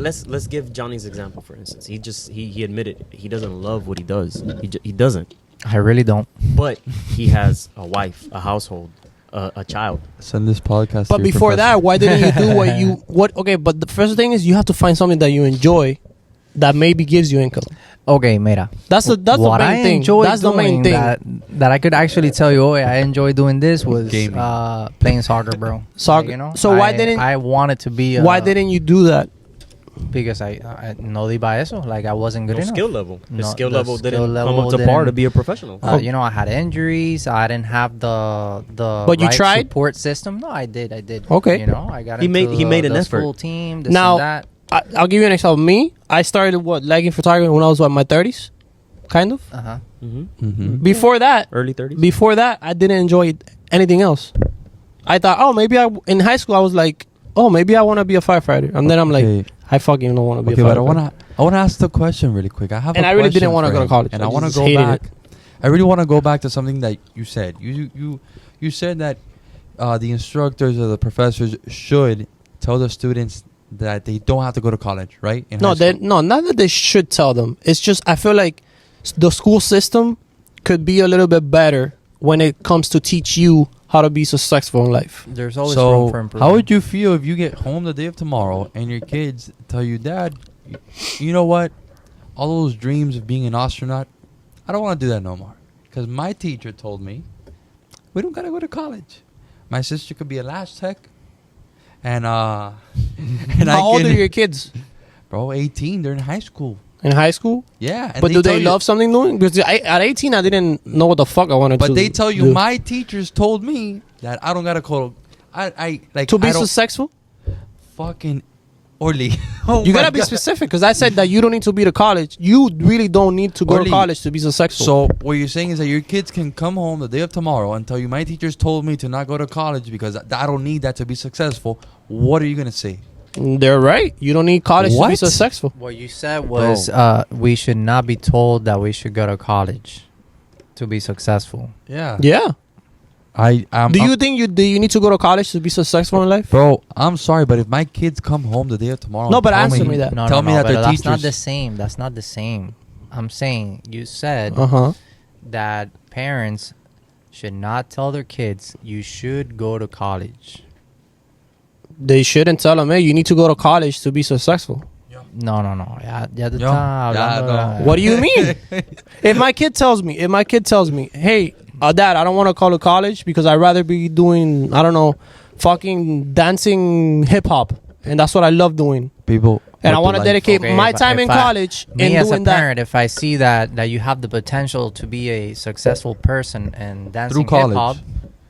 let's give Johnny's example for instance. He admitted he doesn't love what he does. He doesn't. I really don't. But he has a wife, a household, a child. Send this podcast. But to your before professor. that, why didn't you do what? Okay, but the first thing is you have to find something that you enjoy, that maybe gives you income. Okay, mira. That's the what main I thing. enjoy That's the main doing thing. that I could actually tell you. Oh, I enjoy doing this was Gaming. Playing soccer, bro. Soccer. Like, you know. So why didn't- I wanted to be? Why didn't you do that? Because I no di ba eso. Like I wasn't good No enough. skill level. His No, skill the level skill didn't level come up to par to didn't- be a professional. You know, I had injuries. I didn't have the But you right tried? support system. No, I did. Okay. You know, I got He made- into he made an the effort. School team. This Now- and that. I'll give you an example. Me, I started liking photography when I was in my 30s, kind of. Uh huh. Mm-hmm. Before that, Early 30s. I didn't enjoy anything else. I thought, maybe in high school I was like, maybe I want to be a firefighter, and then I'm like, Okay. I fucking don't want to be Okay, a but firefighter. I want to ask the question really quick. I have And a I really question didn't wanna for go to him, college. and I I want to just go hated back. I really want to go back to something that you said. You said that the instructors or the professors should tell the students that they don't have to go to college, right? In high school. No, not that they should tell them. It's just I feel like the school system could be a little bit better when it comes to teach you how to be successful in life. There's always room So, for improvement. how would you feel if you get home the day of tomorrow and your kids tell you, Dad, you know what? All those dreams of being an astronaut, I don't want to do that no more. Because my teacher told me, we don't got to go to college. My sister could be a lash tech. And, and How old are your kids? Bro, 18. They're in high school. In high school? Yeah. And But do tell they you- love something new? Because at 18, I didn't know what the fuck I wanted to But do. they tell you, my teachers told me that I don't got to go. I like to be I don't successful? fucking Orly. Oh You my gotta be God. specific because I said that you don't need to be to college. You really don't need to go Orly. to college to be successful. So what you're saying is that your kids can come home the day of tomorrow and tell you, my teachers told me to not go to college because I don't need that to be successful. What are you gonna say? They're right. You don't need college to be What? successful. What you said was we should not be told that we should go to college to be successful. Yeah. Yeah. I'm, Do you think do you need to go to college to be successful in life? bro? I'm sorry, but if my kids come home the day of tomorrow, No, and but tell answer me that. No, Tell no, me no, that but their that's not teachers- the same. That's not the same. I'm saying you said Uh-huh. that parents should not tell their kids you should go to college. They shouldn't tell them, hey, you need to go to college to be successful. No. Ya te Yo, está ya, hablando no. de- What do you mean? If my kid tells me, hey, Dad, I don't want to go to college because I'd rather be doing, I don't know, fucking dancing hip hop. And that's what I love doing. people, And I with want to the life. dedicate Okay, my if- time if in I- college Me in as a doing that. parent, if I see that you have the potential to be a successful person and dancing through college hip-hop,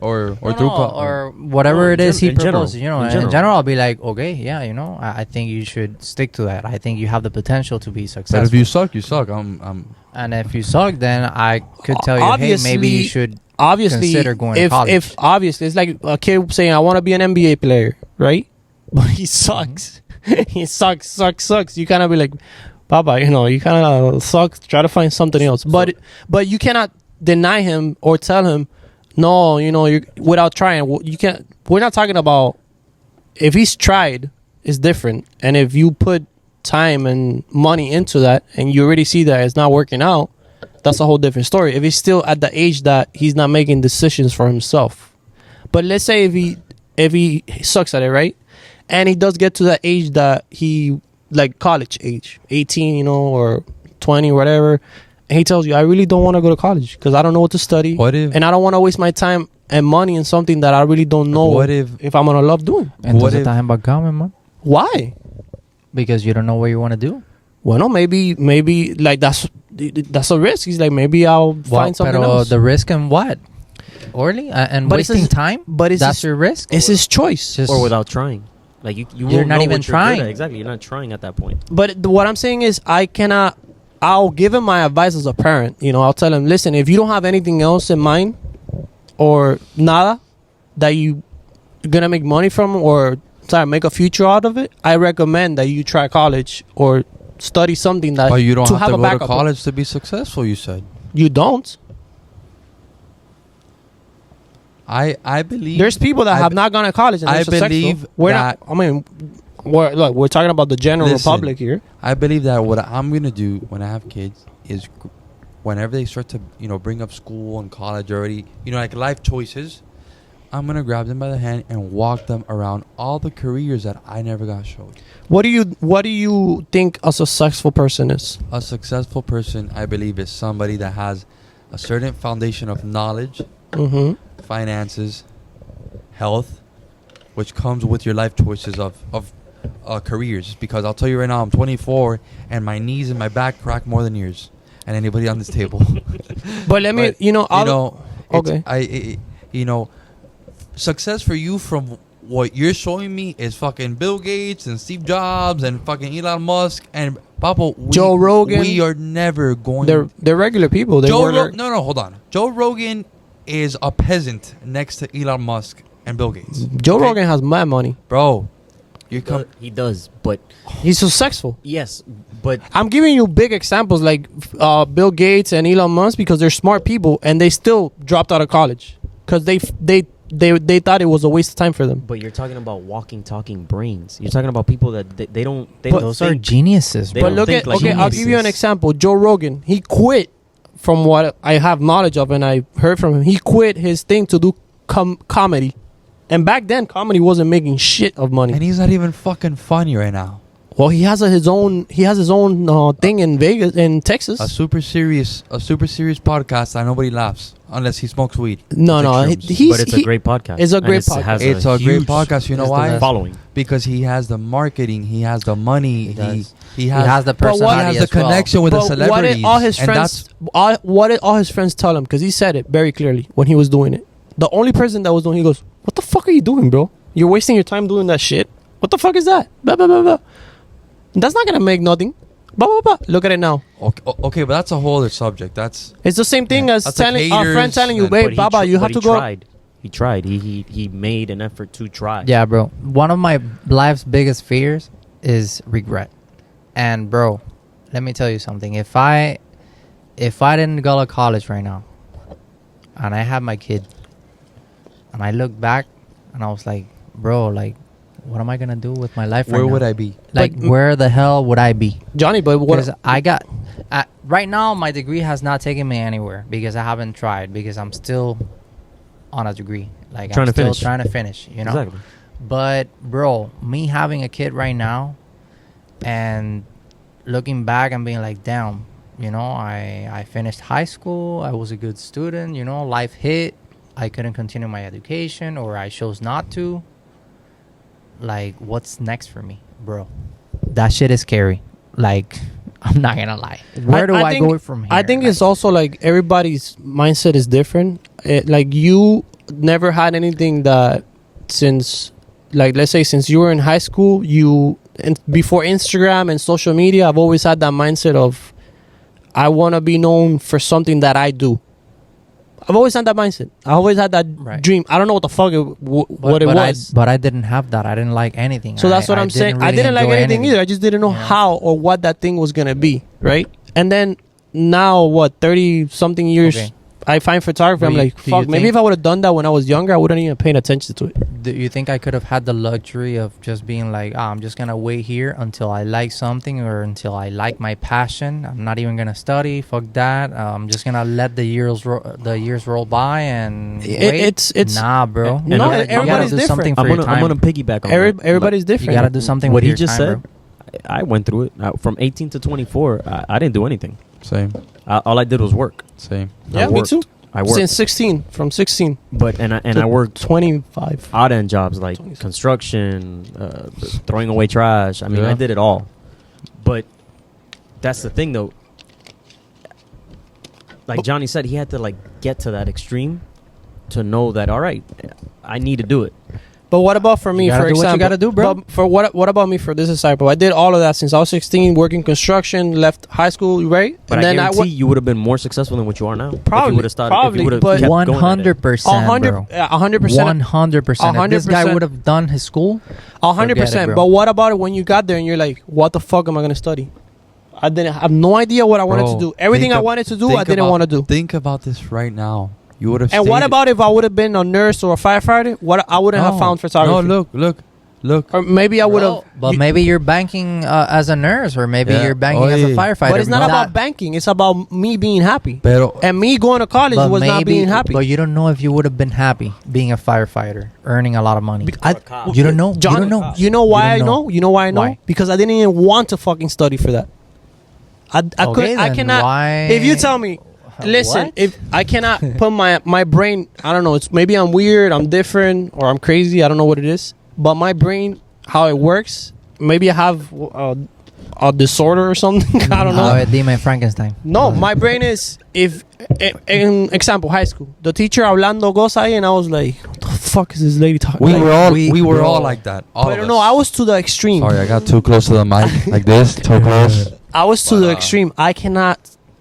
or no, through no, college. or whatever No, it is he in general. proposes, you know, In in general. general, I'll be like, okay, yeah, you know, I think you should stick to that. I think you have the potential to be But successful. if you suck, you suck. And if you suck, then I could tell you, hey, maybe you Obviously- should Obviously, consider going to if college. obviously it's like a kid saying, I want to be an NBA player, right? But he sucks. He sucks. You kind of be like, Papa, you know, you kind of suck. Try to find something else. But you cannot deny him or tell him, no, you know, you're without trying. You can't. We're not talking about if he's tried, it's different. And if you put time and money into that, and you already see that it's not working out, that's a whole different story. If he's still at the age that he's not making decisions for himself, but let's say if he sucks at it, right? And he does get to that age that he, like college age, 18, you know, or 20, whatever. And he tells you, I really don't want to go to college because I don't know what to study. What if- And I don't want to waste my time and money in something that I really don't know What if- I'm going to love doing. What Entonces if- estás embarcado, man, Why? because you don't know what you want to do. Well, no, maybe like that's a risk. He's like, maybe I'll find something pero else. the risk and what? Orly? And But it's wasting his- time? but it's That's his- your risk? It's his choice. Just- Or without trying. Like you You're won't not know even what you're good trying. at. Exactly, you're not trying at that point. But what I'm saying is, I'll give him my advice as a parent. You know, I'll tell him, listen, if you don't have anything else in mind or nada that you're going to make money from or make a future out of it, I recommend that you try college or study something that But you don't to have to a go to backup. college to be successful. You said. You don't. I believe There's people that I have be- not gone to college and they're I successful. believe We're that- not. I mean, we're talking about the general Listen. public here. I believe that what I'm gonna do when I have kids is, whenever they start to bring up school and college already, like life choices, I'm gonna grab them by the hand and walk them around all the careers that I never got showed. What do you think a successful person is? A successful person, I believe, is somebody that has a certain foundation of knowledge, Mm-hmm. finances, health, which comes with your life choices of careers. Because I'll tell you right now, I'm 24 and my knees and my back crack more than yours and anybody on this table. But let me, But, okay. Success for you from what you're showing me is fucking Bill Gates and Steve Jobs and fucking Elon Musk and Papa. Joe Rogan. We are never going. They're regular people. They work. No, hold on. Joe Rogan is a peasant next to Elon Musk and Bill Gates. Joe Okay? Rogan has mad money. Bro, You come. He does, but He's successful. yes, but I'm giving you big examples like Bill Gates and Elon Musk because they're smart people and they still dropped out of college because they thought it was a waste of time for them. you're talking about walking, talking brains. You're talking about people that they don't. They But don't Those are think. geniuses, They bro. But don't look think at like okay, I'll give you an geniuses. example. Joe Rogan, he quit from what I have knowledge of and I heard from him. He quit his thing to do comedy, and back then comedy wasn't making shit of money. And he's not even fucking funny right now. Well, he has his own thing in Vegas, in Texas. A super serious podcast that nobody laughs unless he smokes weed. No, no, Take shrooms. he's But it's a great podcast. it's a and great has It's a great huge podcast. You know it's the why? best. following. Because he has the marketing, he has the money, He does. he He has, has the But what- personality he has the as well. connection with the But celebrities. what did all his and friends? that's What did all his friends tell him? Because he said it very clearly when he was doing it. The only person that was doing, he goes, "What the fuck are you doing, bro? You're wasting your time doing that shit. What the fuck is that? Blah blah blah blah. That's not gonna make nothing. Blah blah blah. Look at it now. okay, but that's a whole other subject. That's It's the same thing as That's like telling our friend haters telling you, and- "Hey, But he Baba, tr- you but have he to go." Tried. He tried. He made an effort to try. Yeah, bro. One of my life's biggest fears is regret. And bro, let me tell you something. If I didn't go to college right now, and I had my kid, and I look back, and I was like, bro, like, what am I gonna do with my life? where right would now? I be? Like, But- where the hell would I be? Johnny, but what? Because I got right now, my degree has not taken me anywhere because I haven't tried because I'm still on a degree. Like Trying I'm to still finish. trying to finish. You know. Exactly. But bro, me having a kid right now, and looking back and being like, damn, you know, I finished high school. I was a good student. You know, life hit. I couldn't continue my education, or I chose not to. Like, what's next for me, bro? That shit is scary. Like, I'm not gonna lie. Where do I think- go from here? I think Like, it's also like everybody's mindset is different. Like you never had anything that since, like let's say since you were in high school, before Instagram and social media, I've always had that mindset of I want to be known for something that I do. I've always had that mindset. I always had that Right. dream. I don't know what the fuck what it was. But I didn't have that. I didn't like anything. So that's what I'm saying. I didn't like enjoy anything either. I just didn't know Yeah. how or what that thing was gonna be, right? And then now, what 30 something years, Okay. I find photography. I'm Do you- like, do you fuck. Maybe think- if I would have done that when I was younger, I wouldn't even pay attention to it. Do you think I could have had the luxury of just being like, I'm just gonna wait here until I like something or until I like my passion? I'm not even gonna study. Fuck that. I'm just gonna let the years roll by and wait. It's nah, bro. And You no, gotta- you everybody's gotta do different. something for I'm your gonna, time. I'm gonna piggyback on that. everybody's You different. gotta do something What with he your just time, said. bro. I went through it. From 18 to 24. I didn't do anything. Same. All I did was work. Same. Yeah, I me worked. too. I worked. Since 16, from 16 But I to worked 25. odd end jobs like 26. construction, throwing away trash. I mean, Yeah. I did it all. But that's the thing, though. Like Johnny said, he had to like get to that extreme to know that all right, I need to do it. But what about for me, You gotta for do what you example? gotta do, bro. But for what about me for this example? I did all of that since I was 16, working construction, left high school, right? But I guarantee you would have been more successful than what you are now. If Probably, you would have started. probably, if you would have but- kept going at it. 100%, bro. 100%. 100%. If this guy 100%. would have done his school, 100%. bro. But what about it when you got there and you're like, what the fuck am I gonna study? I didn't have no idea what I wanted Bro, to do. Everything think I ab- wanted to do, think I didn't about- want to do. Think about this right now. You would have. And what about if I would have been a nurse or a firefighter? What I wouldn't have found photography. No, look. Or maybe I would have. But maybe you're banking as a nurse, or maybe Yeah. you're banking as a Oye. firefighter. But it's not That- about banking. It's about me being happy. Pero And me going to college but was not maybe- being happy. But you don't know if you would have been happy being a firefighter, earning a lot of money. You don't know. John, you don't know. You know why You I don't know? You know why I know? Why? Because I didn't even want to fucking study for that. I Okay, couldn't. I then cannot. why- If you tell me, listen, What? if I cannot put my brain, I don't know. It's maybe I'm weird, I'm different, or I'm crazy. I don't know what it is. But my brain, how it works, maybe I have a disorder or something. I don't know. Dime Frankenstein. No, my brain is if in example high school, the teacher hablando goza ahí, and I was like, what the fuck is this lady talking? we like, were all we- we were all bro. like that. All I of don't us. know. I was to the extreme. Sorry, I got too close to the mic like this. Too close. I was to But, the extreme. I cannot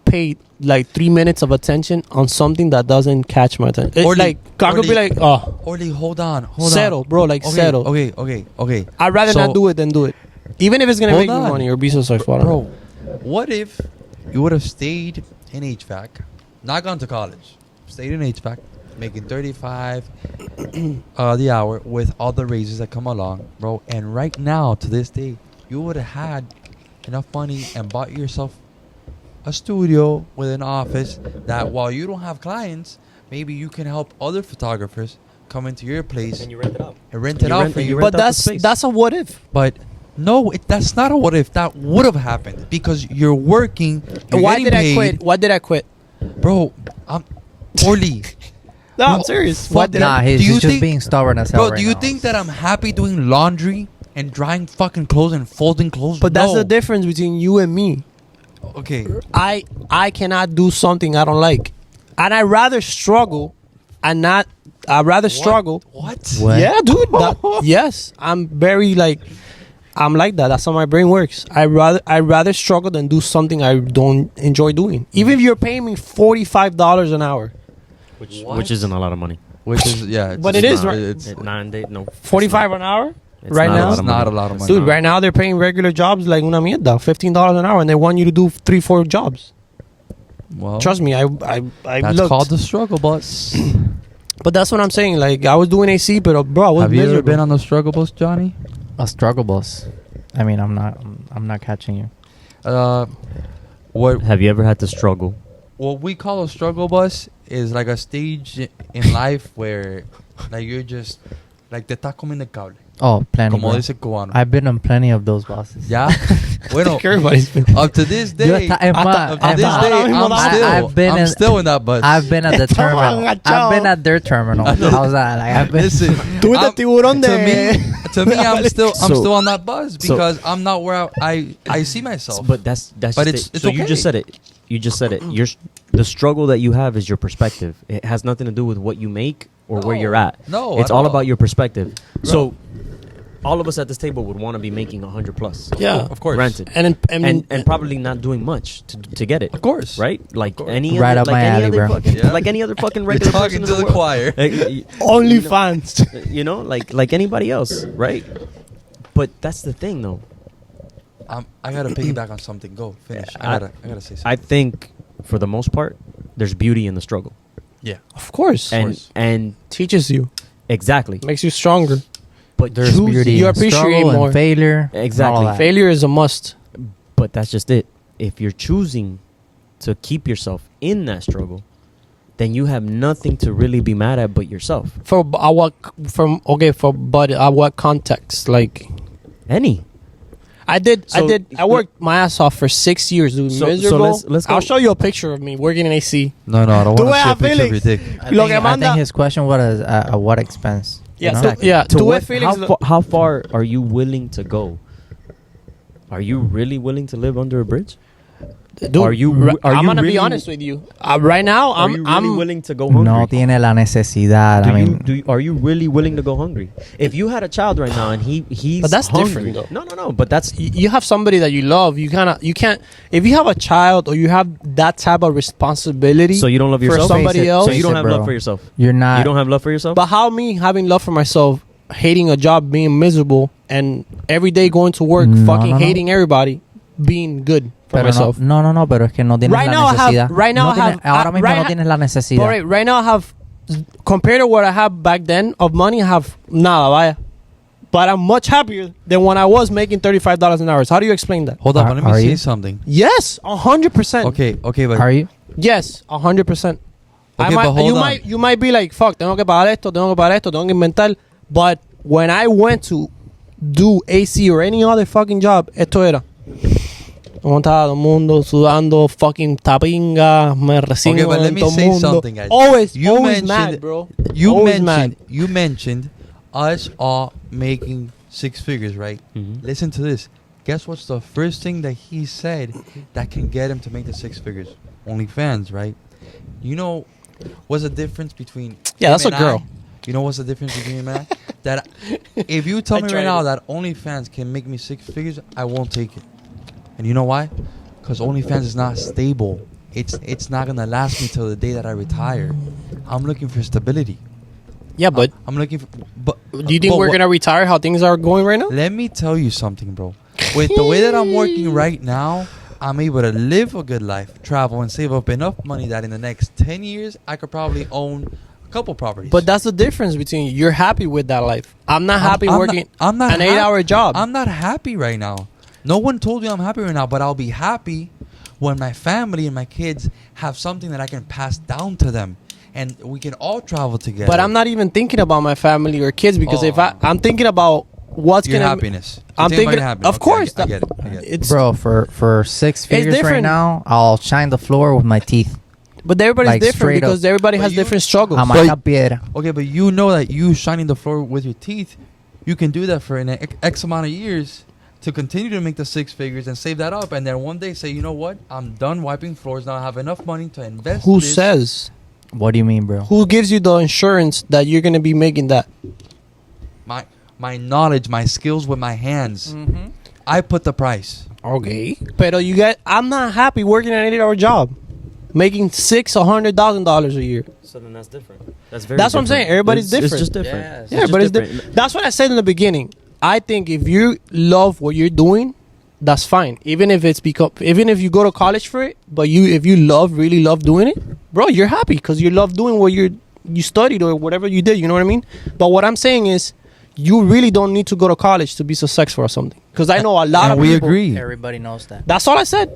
pay like 3 minutes of attention on something that doesn't catch my attention. It's Orly, like I could be Orly. like, oh, Orly, hold on. settle, bro. Like Okay, settle. Okay. I'd rather So- not do it than do it, even if it's gonna Hold make me on. money or be successful. I don't know. Bro, what if you would have stayed in HVAC, not gone to college, stayed in HVAC, making 35 the hour with all the raises that come along, bro, and right now to this day, you would have had enough money and bought yourself a studio with an office that while you don't have clients, maybe you can help other photographers come into your place And you rent it out. and rent it out for you. But rent out the space. that's a what if. But no, that's not a what if. That would have happened because you're working. You're Why getting did I paid. quit? Why did I quit? Bro? I'm Orly. No, I'm Bro, serious. fuck Why did Nah, I? he's Do you just think- being stubborn as hell Bro, right do you now. think that I'm happy doing laundry and drying fucking clothes and folding clothes? But that's No. the difference between you and me. Okay. I cannot do something I don't like, and I rather struggle, and not. I rather struggle. What? What? Yeah, dude. Yes, I'm very like. I'm like that. That's how my brain works. I rather struggle than do something I don't enjoy doing. Even if you're paying me $45 an hour, Which isn't a lot of money. Which is yeah. But it's it is, not- right? It's, At 9 days, no. 45 an hour, It's right not now? a lot it's of not a money. lot of It's money. dude. Right now they're paying regular jobs like una mierda, $15 an hour, and they want you to do 3-4 jobs. Well, Trust me, I that's looked. called the struggle bus. But that's what I'm saying. Like I was doing AC, but bro, I was Have you ever miserable. been on the struggle bus, Johnny? A struggle bus. I mean, I'm not catching you. What Have you ever had to struggle? what we call a struggle bus is like a stage in life where like you're just like te estás comiendo el cable, Oh, plenty. como bro. dice el cubano. I've been on plenty of those buses. Ya, bueno, Everybody's been. up to this Yo day, está- es más, up to es this más, day, I've been I'm in- still in that bus. I've been at the terminal. I've been at their terminal. How's that? Like I've been. Listen, Tú I'm- the tiburón de. to me, I'm So- still on that bus so- because I'm not where I see myself. But that's But just it's- it. it's So you okay. just said it. You just said it. The struggle that you have is your perspective. It has nothing to do with what you make or where No. you're at. No, it's at all all. about your perspective. So all of us at this table would want to be making 100 plus. Yeah, of course, Granted. And probably not doing much to get it. of course, Right? Like course. any Right other, up like my any alley, other bro. fucking Yeah. like any other fucking You're regular talking person to in the world. choir. Only fans. You know, like anybody else, right? But that's the thing though. I gotta piggyback on something. Go finish. I- I gotta say something. I think for the most part there's beauty in the struggle. Yeah, Of course. And Teaches you, exactly. makes you stronger. But There's choose- beauty you in appreciate struggle more. and failure. Exactly. and all that. Failure is a must. But that's just it. If you're choosing to keep yourself in that struggle, then you have nothing to really be mad at but yourself. For what? But what context? Like Any. I So- worked my ass off for 6 years, dude. So Miserable. let's go- I'll show you a picture of me working in AC. no, I don't Tú want to see ves a a picture of your Felix. dick. Lo que I manda- think his question was at what expense. Yeah, you know? so- yeah. To tú what, ves Felix how far are you willing to go? Are you really willing to live under a bridge? Dude, Are you- are I'm you gonna be really- honest with you. Right now, Are you really I'm willing to go hungry? No tiene la necesidad. I mean, Are you really willing to go hungry? If you had a child right now and he's But that's hungry, different, though. No. But that's you have somebody that you love. You can't. If you have a child or you have that type of responsibility, so you don't love for yourself. somebody Face it, else. So you don't it, have bro. love for yourself. you're not. You don't have love for yourself. But how me having love for myself, hating a job, being miserable, and every day going to work, No, fucking no, no. hating everybody, being good for pero myself. no, pero es que no tienes Right la now I have- necesidad. right now No I have- tienes- ahora mismo right no ha- tienes la necesidad. But right now I have, compared to what I have back then of money, I have nada, vaya. But I'm much happier than when I was making $35 an hour. So how do you explain that? Hold up, Are- let me are say you? something. Yes, 100%. Okay, but Are you? Yes, 100%. Okay, but hold on. You might be like, fuck, tengo que pagar esto, tengo que inventar. But when I went to do AC or any other fucking job, esto era. ¿Cómo estaba todo el mundo sudando, fucking tapinga, me resigno Okay, but en let me todo el say mundo. something, guys. Always You mad, mentioned- bro. you Always mentioned us all making 6 figures, right? Mhm. Listen to this. Guess what's the first thing that he said that can get him to make the 6 figures? OnlyFans, right? You know what's the difference between Yeah, that's him a and I? girl. You know what's the difference between him and I? That if you tell I me tried right now it. that OnlyFans can make me 6 figures, I won't take it. And you know why? Because OnlyFans is not stable. it's not gonna last me till the day that I retire. I'm looking for stability. Yeah, but I'm looking for. But do you think we're gonna retire? How things are going right now? Let me tell you something, bro. With the way that I'm working right now, I'm able to live a good life, travel, and save up enough money that in the next 10 years, I could probably own a couple properties. But that's the difference between you. You're happy with that life. I'm not happy working I'm not an 8-hour job. I'm not happy right now. No one told me I'm happy right now, but I'll be happy when my family and my kids have something that I can pass down to them. And we can all travel together. But I'm not even thinking about my family or kids because if Oh. I'm thinking about what's your gonna happiness. I'm You're thinking, about your happiness. of Okay, course, I get it. I get it. It's Bro, for 6 figures right different. now, I'll shine the floor with my teeth. but everybody's like, different straight because up. everybody But has you- different struggles. Amar piedra. Okay, but you know that you shining the floor with your teeth, you can do that for an X amount of years to continue to make the 6 figures and save that up. And then one day say, you know what? I'm done wiping floors. Now I have enough money to invest. Who this. says? What do you mean, bro? Who gives you the insurance that you're gonna be making that? My knowledge, my skills with my hands. I put the price. Okay, but I'm not happy working an 8-hour job, making $600,000 a year. So then that's different. That's what I'm saying. Everybody's It's different. just different. Yes. It's Yeah, just but it's different. that's what I said in the beginning. I think if you love what you're doing, that's fine. Even if if you go to college for it, but if you really love doing it, bro, you're happy because you love doing what you studied or whatever you did. You know what I mean? But what I'm saying is, you really don't need to go to college to be successful or something. Because I know a lot And of we people. agree. Everybody knows that. That's all I said.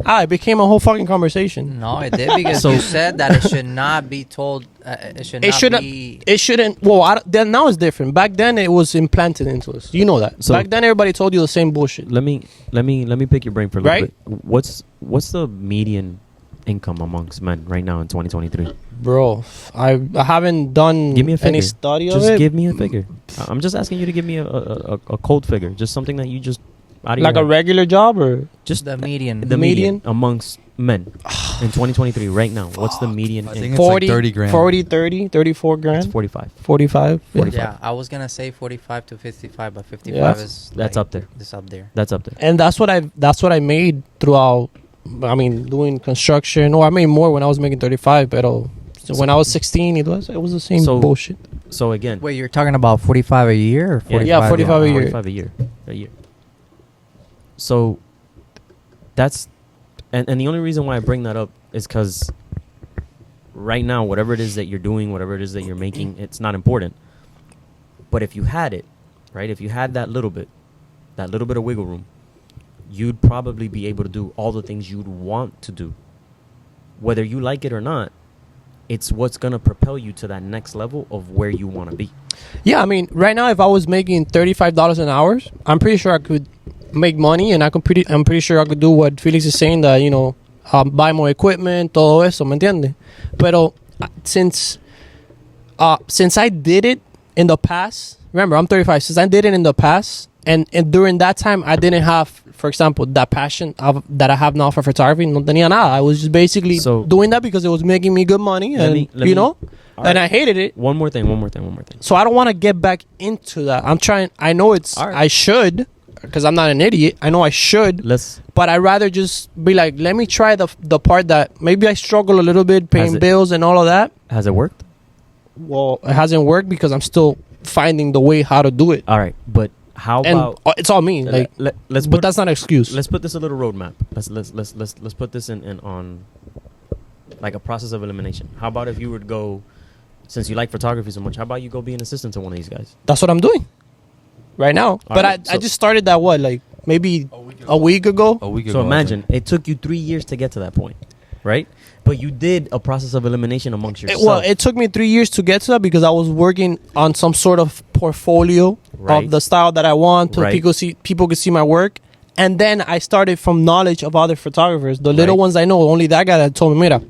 It became a whole fucking conversation. No, it did because So- you said that it should not be told. It should It not shouldn't. be. It shouldn't. Well, then now it's different. Back then it was implanted into us. You know that. So- Back then everybody told you the same bullshit. Let me pick your brain for a little Right? bit. What's the median income amongst men right now in 2023? Bro, I haven't done Give me a any figure. study of Just it. give me a figure. I'm just asking you to give me a cold figure, just something that you just out of Like your a head. regular job or just The median. the median? median amongst men in 2023 right now. What's the median? I think income? it's like 30 grand. 40, 30, 34 It's grand, 45. 45. Yeah. 45. Yeah, I was gonna say 45 to 55, but 55 Yeah. is That's like, up there. It's up there. That's up there. And that's what I made throughout. I mean, doing construction. Or I made more when I was making 35. But when I was 16, it was the same So- bullshit. So again, Wait, you're talking about 45 a year or 45? Yeah, 45 a year. 45 a year. So that's and the only reason why I bring that up is because right now, whatever it is that you're doing, whatever it is that you're making, it's not important. But if you had it, right? If you had that little bit of wiggle room, you'd probably be able to do all the things you'd want to do. Whether you like it or not, it's what's going to propel you to that next level of where you want to be. Yeah, I mean, right now, if I was making $35 an hour, I'm pretty sure I could make money, and I'm pretty sure I could do what Felix is saying, that buy more equipment, todo eso, ¿me entiende? Pero since I did it in the past, remember I'm 35. Since I did it in the past, and during that time I didn't have, for example, that passion that I have now for photography. No tenía nada. I was just basically So- doing that because it was making me good money, Let and me- all and right. I hated it. One more thing. So I don't want to get back into that. I know it's, All right. I should, because I'm not an idiot. I know I should, Let's but I'd rather just be like, let me try the part that maybe I struggle a little bit paying it- bills and all of that. has it worked? Well, it hasn't worked because I'm still finding the way how to do it. All right, but how And about it's all me. Like, let's but put, that's not an excuse. let's put this a little roadmap. Let's put this in on like a process of elimination. How about if you would go, since you like photography so much, how about you go be an assistant to one of these guys? That's what I'm doing right now. But right, I so- just started that like maybe a week ago. A week ago. So I imagine think. it took you 3 years to get to that point, right? But you did a process of elimination amongst yourself. Well, it took me 3 years to get to that because I was working on some sort of portfolio Right. of the style that I want to Right. people could see my work. And then I started from knowledge of other photographers. The little Right. ones I know, only that guy that told me, mira,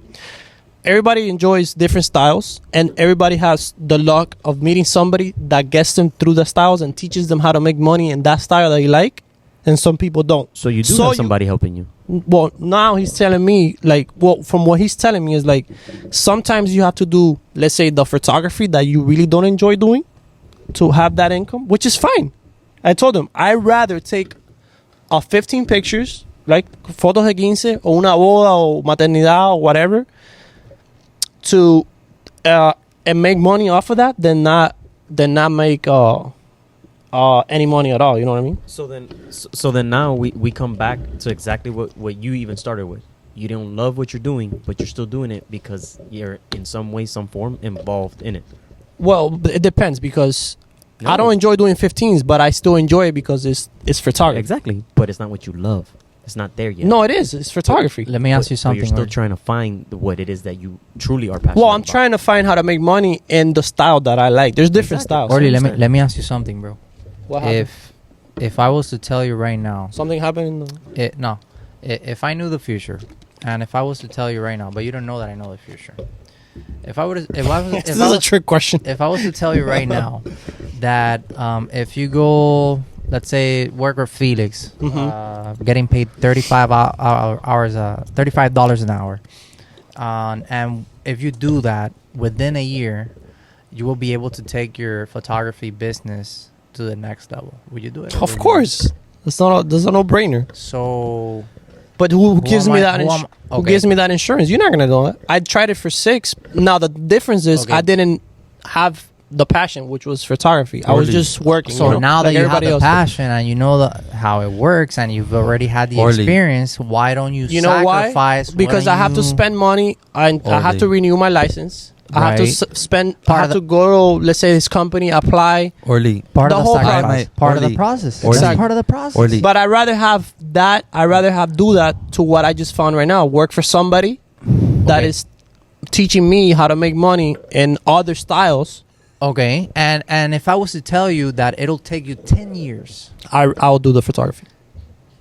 everybody enjoys different styles, and everybody has the luck of meeting somebody that gets them through the styles and teaches them how to make money in that style that you like, and some people don't. so you do so have you- somebody helping you. Well, now he's telling me, from what he's telling me is like, sometimes you have to do, let's say, the photography that you really don't enjoy doing to have that income, which is fine. I told him, I'd rather take 15 pictures like fotos de 15 o una boda o maternidad or whatever, to and make money off of that, than not make any money at all. You know what I mean? So then now we come back to exactly what you even started with. You don't love what you're doing, but you're still doing it because you're in some way, some form involved in it. Well, it depends, because No. I don't enjoy doing 15s, but I still enjoy it because it's photography. Exactly, but it's not what you love. It's not there yet. No, it is. It's photography. Let me ask you But something. you're still Orly. trying to find what it is that you truly are passionate Well, I'm about. trying to find how to make money in the style that I like. There's different Exactly. styles. Orly, understand. let me ask you something, bro. What happened? If I was to tell you right now, Something happened. if I knew the future, and if I was to tell you right now, but you don't know that I know the future. If I was, This is a trick question. if I was to tell you right now that if you go, let's say, work with Felix, getting paid $35 an hour, and if you do that within a year, you will be able to take your photography business to the next level. Would you do it? Of course, that's a no-brainer. So, But who gives am me I- that? who am- Who okay. gives me that insurance? You're not gonna do it. I tried it for 6. Now the difference is Okay. I didn't have the passion, which was photography. I was Orly. just working. So you know, now that like you have everybody the else. passion and you know how it works and you've already had the Orly. experience, why don't you, You know why? sacrifice? Because why I have to you- spend money. I have to Orly. renew my license. I have to Right. spend. I Part have of to go to, let's say, this company, apply. Orly, part the of the whole sacrifice, process. part of the Orly. process. Orly. That's part of the process. Orly. But I'd rather have that. I'd rather do that to what I just found right now. Work for somebody that Okay. is teaching me how to make money in other styles. Okay, and if I was to tell you that it'll take you 10 years, I'll do the photography.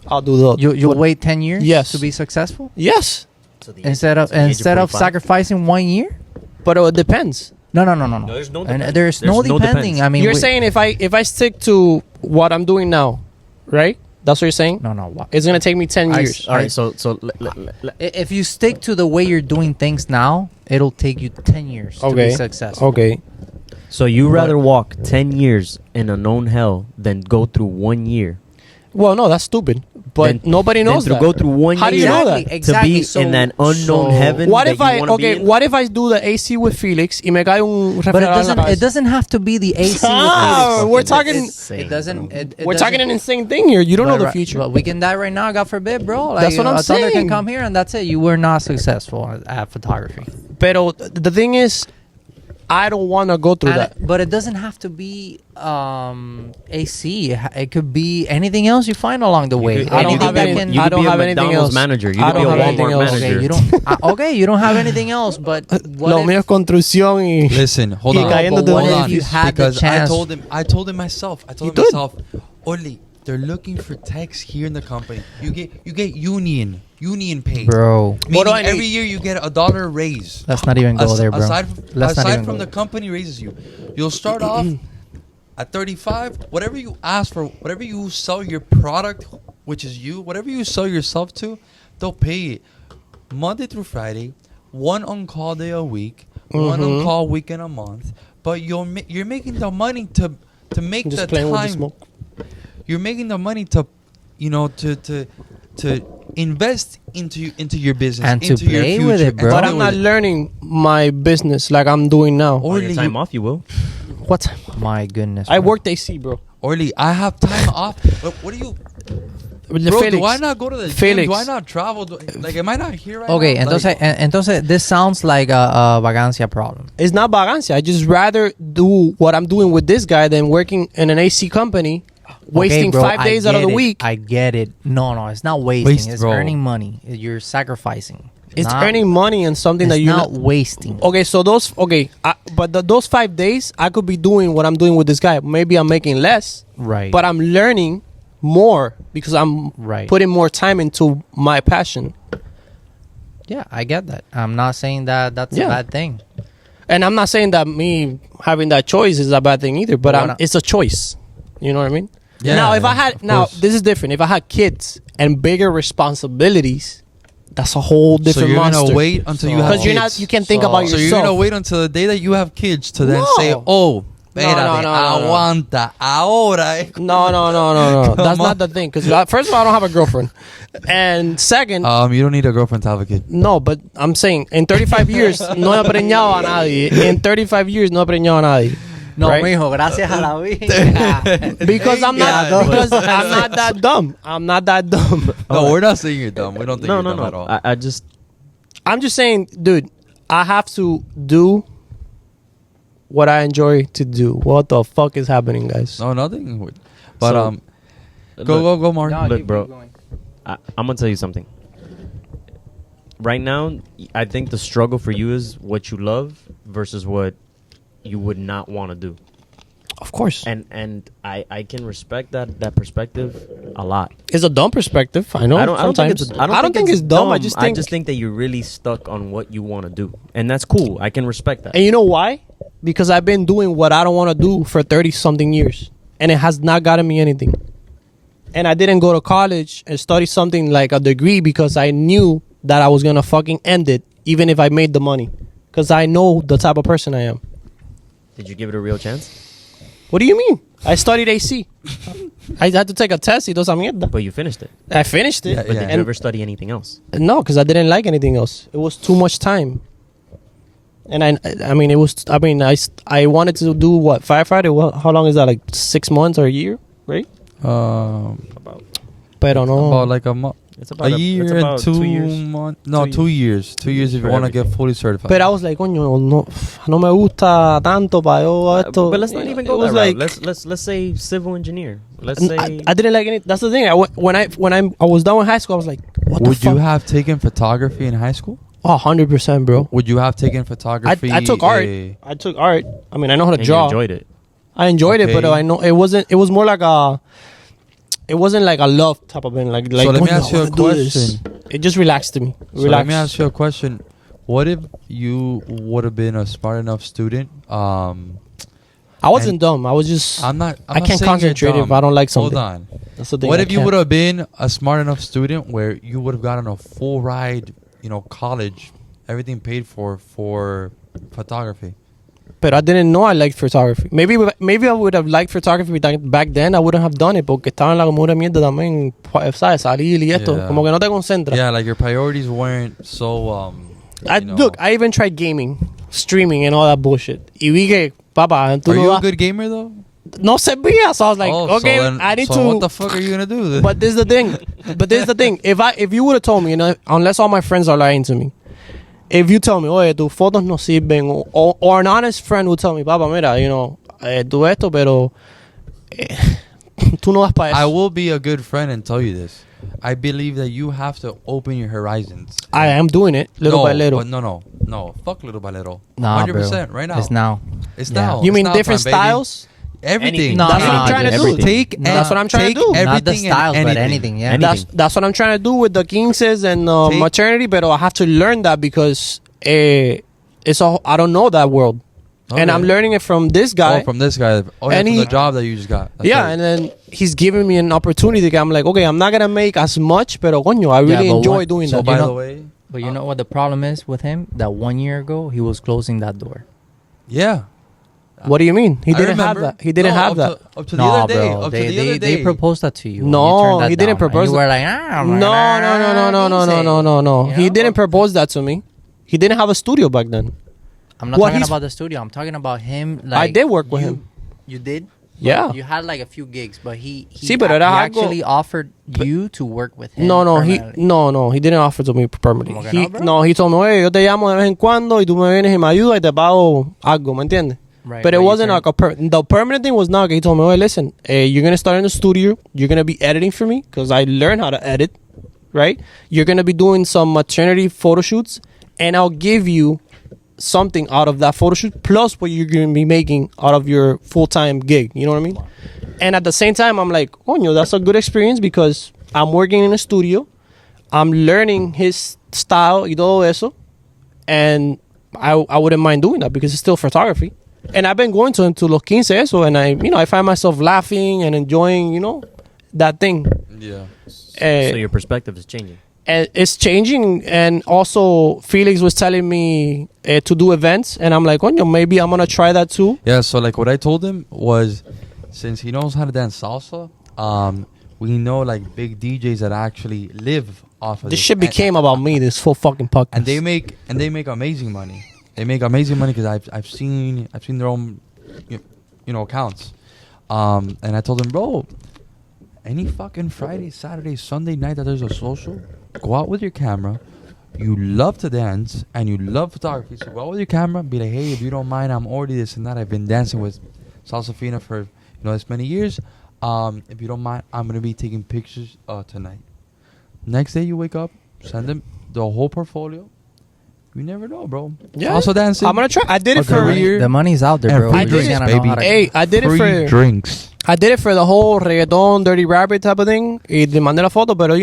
I'll do the. you'll wait 10 years Yes. to be successful Yes, To the instead of to the age instead of 45. sacrificing 1 year. but it depends. No. there's no And depend- there's no there's no depending. depends. I mean, You're saying if I stick to what I'm doing now, right? That's what you're saying. no. What? It's gonna take me 10 I years. s- All right, so If you stick to the way you're doing things now, it'll take you 10 years to be Okay. successful. Okay. so you rather walk 10 years in a known hell than go through 1 year. Well, no, that's stupid. But Then- nobody knows then that. to go through 1 How do year you know that? Exactly. to be So- in that unknown so- heaven. What that if you I wanna be in? What if I do the AC with Felix y me cae un But refrigerador en la cabeza? it doesn't have to be the AC. Ah, with we're Felix. talking- Insane, It doesn't. bro. It We're talking doesn't- an insane thing here. You don't know but the right- future. But we can die right now, God forbid, bro. Like, That's what I'm a thunder saying. can come here and that's it. You were not successful at photography. Pero the thing is, I don't want to go through And that. but it doesn't have to be AC. It could be anything else you find along the way. could- I don't Anything have that any- can- You I could don't be a have anything McDonald's else. manager. You I could be don't a have anything Walmart else. manager. Okay, you don't. Okay, you don't have anything else. But what Lo if- mío es construcción y listen, hold Y on. cayendo but de what un if edificio. you had the Because chance? I told him myself. I told You him did. myself, Orly, they're looking for techs here in the company. You get union paid. bro. What do I Meaning every need? year you get $1 raise. Let's not even go there, bro. Aside, Let's not aside even from go the company raises you, you'll start off at 35. Whatever you ask for, whatever you sell your product, which is you, whatever you sell yourself to, they'll pay it Monday through Friday, one on-call day a week, one on-call weekend a month. But you're making the money to make just the playing with the time. smoke. You're making the money to, to invest into your business And to into your play future, with it, and bro. to But play I'm with not it. learning my business like I'm doing now. Or- On your Orly, time you- off, you will. What? My goodness. I bro. worked AC, bro. Orly, I have time off. What do you, With bro? Felix. Do I not go to the Felix. gym? Do I not travel? Like, am I not here right Okay, now? entonces, entonces this sounds like a vagancia problem. It's not vagancia. I just rather do what I'm doing with this guy than working in an AC company, wasting Okay, bro, 5 days out of the week. I get it. No, it's not wasting. Waste, it's bro. earning money. You're sacrificing. It's not, earning money and something that It's you're not not. wasting. Okay, so those 5 days, I could be doing what I'm doing with this guy. Maybe I'm making less, Right. but I'm learning more because I'm Right. putting more time into my passion. Yeah, I get that. I'm not saying that that's Yeah. a bad thing. And I'm not saying that me having that choice is a bad thing either, but Well, it's a choice. You know what I mean? Yeah, now, if I of had now, course. this is different. If I had kids and bigger responsibilities, that's a whole So different you're monster. gonna wait until you have Because kids. you can't think about So yourself. you're gonna wait until the day that you have kids to then No. say, "Oh, Espérate, no. aguanta. Ahora. No. That's Come not the thing. Because first of all, I don't have a girlfriend, and second, You don't need a girlfriend to have a kid. no. But I'm saying in 35 years no he preñado a nadie. In 35 years no he preñado a nadie. No, Right? mijo, gracias a la vida. Because I'm not. Yeah, Because I'm not that dumb. I'm not that dumb. No, we're not saying you're dumb. We don't think No, you're no, dumb at no. all. I just I'm just saying, dude. I have to do what I enjoy to do. What the fuck is happening, guys? No, nothing. But So, go, Mark. No, Look, keep bro. going. I'm gonna tell you something. Right now, I think the struggle for you is what you love versus what you would not want to do. Of course. And I can respect that perspective a lot. It's a dumb perspective. I know. I don't think it's I don't think it's dumb. I just think. that you're really stuck on what you want to do, and that's cool. I can respect that. And you know why? Because I've been doing what I don't want to do for 30 something years, and it has not gotten me anything. And I didn't go to college and study something like a degree because I knew that I was gonna fucking end it, even if I made the money, because I know the type of person I am. Did you give it a real chance? What do you mean? I studied AC. I had to take a test. Y toda esa mierda. But you finished it. I finished it. Yeah, But did you And ever study anything else? no, because I didn't like anything else. It was too much time. And I mean, it was. I mean, I wanted to do what, firefighter. Well, how long is that? Like 6 months or a year, right? About Pero no. About like a month. it's about A year it's and about 2 years. months. No, 2 years. 2 years if you For want to get everything. fully certified. But I was like, coño, no me gusta tanto para yo esto. But let's not even It go was that like, route. Let's say civil engineer. Let's say I didn't like any. That's the thing. When I was done with high school, I was like, what the Would fuck? you have taken photography in high school? Oh, 100%, bro. Would you have taken photography? I took art. I took art. I mean, I know how to and you draw. enjoyed it. I enjoyed it, but Okay. I know it wasn't. It was more like a. It wasn't like a love type of thing. Like So let me "Oh, no, ask you I a wanna do this." question. It just relaxed me. So Relaxed. let me ask you a question. What if you would have been a smart enough student? I wasn't dumb. I was just. I'm not. I can't concentrate if I don't like something. Hold on. That's the thing. What I if you can't. would have been a smart enough student where you would have gotten a full ride, college, everything paid for photography? But I didn't know I liked photography. Maybe I would have liked photography back then. I wouldn't have done it porque estaba en la comuna mierda también, ¿sabes? Salir y esto. Yeah. Como que no te concentras. Yeah, like your priorities weren't so. Look, I even tried gaming, streaming, and all that bullshit. Y vi que, papá, tú Are no you a vas- good gamer though? no servía. So I was like, Oh, okay, so then- I need so to. what the fuck are you gonna do? But this is the thing. If you would have told me, unless all my friends are lying to me, if you tell me, oye, tus fotos no sirven, or an honest friend would tell me, papa, mira, tú esto, pero tú no vas para eso. I will be a good friend and tell you this. I believe that you have to open your horizons. I am doing it little by little. But no. Fuck little by little. Nah, 100% bro. right now. It's now. It's Yeah. now. You It's mean now different time, baby. styles? Everything. No, That's what I'm trying to do. everything. Take That's what I'm trying to take do. Not the everything and styles, but anything. anything. Yeah. Anything. That's what I'm trying to do with the 15s and Take- maternity, but I have to learn that because I don't know that world. And Okay. I'm learning it from this guy. Oh, from this guy. Oh, yeah, And from he- the job that you just got. That's Yeah, right. and then he's giving me an opportunity. I'm like, okay, I'm not gonna make as much, pero coño, I really but enjoy what- doing So that. by you know? the way, But you know what the problem is with him? That 1 year ago, he was closing that door. yeah. What do you mean? He I didn't have remember. that. He didn't No, have that. Up to the other day. bro. Up They, to the other day. they proposed that to you. and No, you turned that he didn't down, and propose You it. were like, No. He Yeah, didn't well- propose that to me. He didn't have a studio back then. I'm not What talking he's- about the studio. I'm talking about him. I Like, did work with you- him. You did? Yeah. You had like a few gigs, but he Sí, pero era algo- actually offered you to work with him. No, permanently. he didn't offer to me permanently. ¿Cómo que He, no, bro? no, he told me, oye, yo te llamo de vez en cuando y tú me vienes y me ayudas y te pago algo, ¿me entiendes? Right, But it you wasn't turned- like the permanent thing was not. He told me, "Hey, listen, you're gonna start in the studio. You're gonna be editing for me because I learned how to edit, right? You're gonna be doing some maternity photo shoots, and I'll give you something out of that photo shoot plus what you're gonna be making out of your full time gig. You know what I mean? And at the same time, I'm like, oh, that's a good experience because I'm working in a studio. I'm learning his style y todo eso, and I wouldn't mind doing that because it's still photography. And I've been going to him to los 15 eso, and I find myself laughing and enjoying, that thing. Yeah. Eh, So your perspective is changing. And it's changing. And also, Felix was telling me to do events, and I'm like, oh, maybe I'm gonna try that too. Yeah, so like what I told him was, since he knows how to dance salsa, we know like big DJs that actually live off of This shit became about me. This full fucking podcast. and they make amazing money. They make amazing money because I've seen their own accounts. And I told him, bro, any fucking Friday, Saturday, Sunday night that there's a social, go out with your camera. You love to dance and you love photography, so go out with your camera. Be like, hey, if you don't mind, I'm already this and that. I've been dancing with Salsafina for this many years. If you don't mind, I'm gonna be taking pictures tonight. Next day you wake up, send them the whole portfolio. You never know, bro. Yeah. Also dancing. I'm gonna try. I did it for The money's out there, And bro. free You just drinks, gotta know baby. how to- Hey, I did it free for drinks. I did it for the whole reggaeton, dirty rabbit type of thing. Y le mandé la foto, pero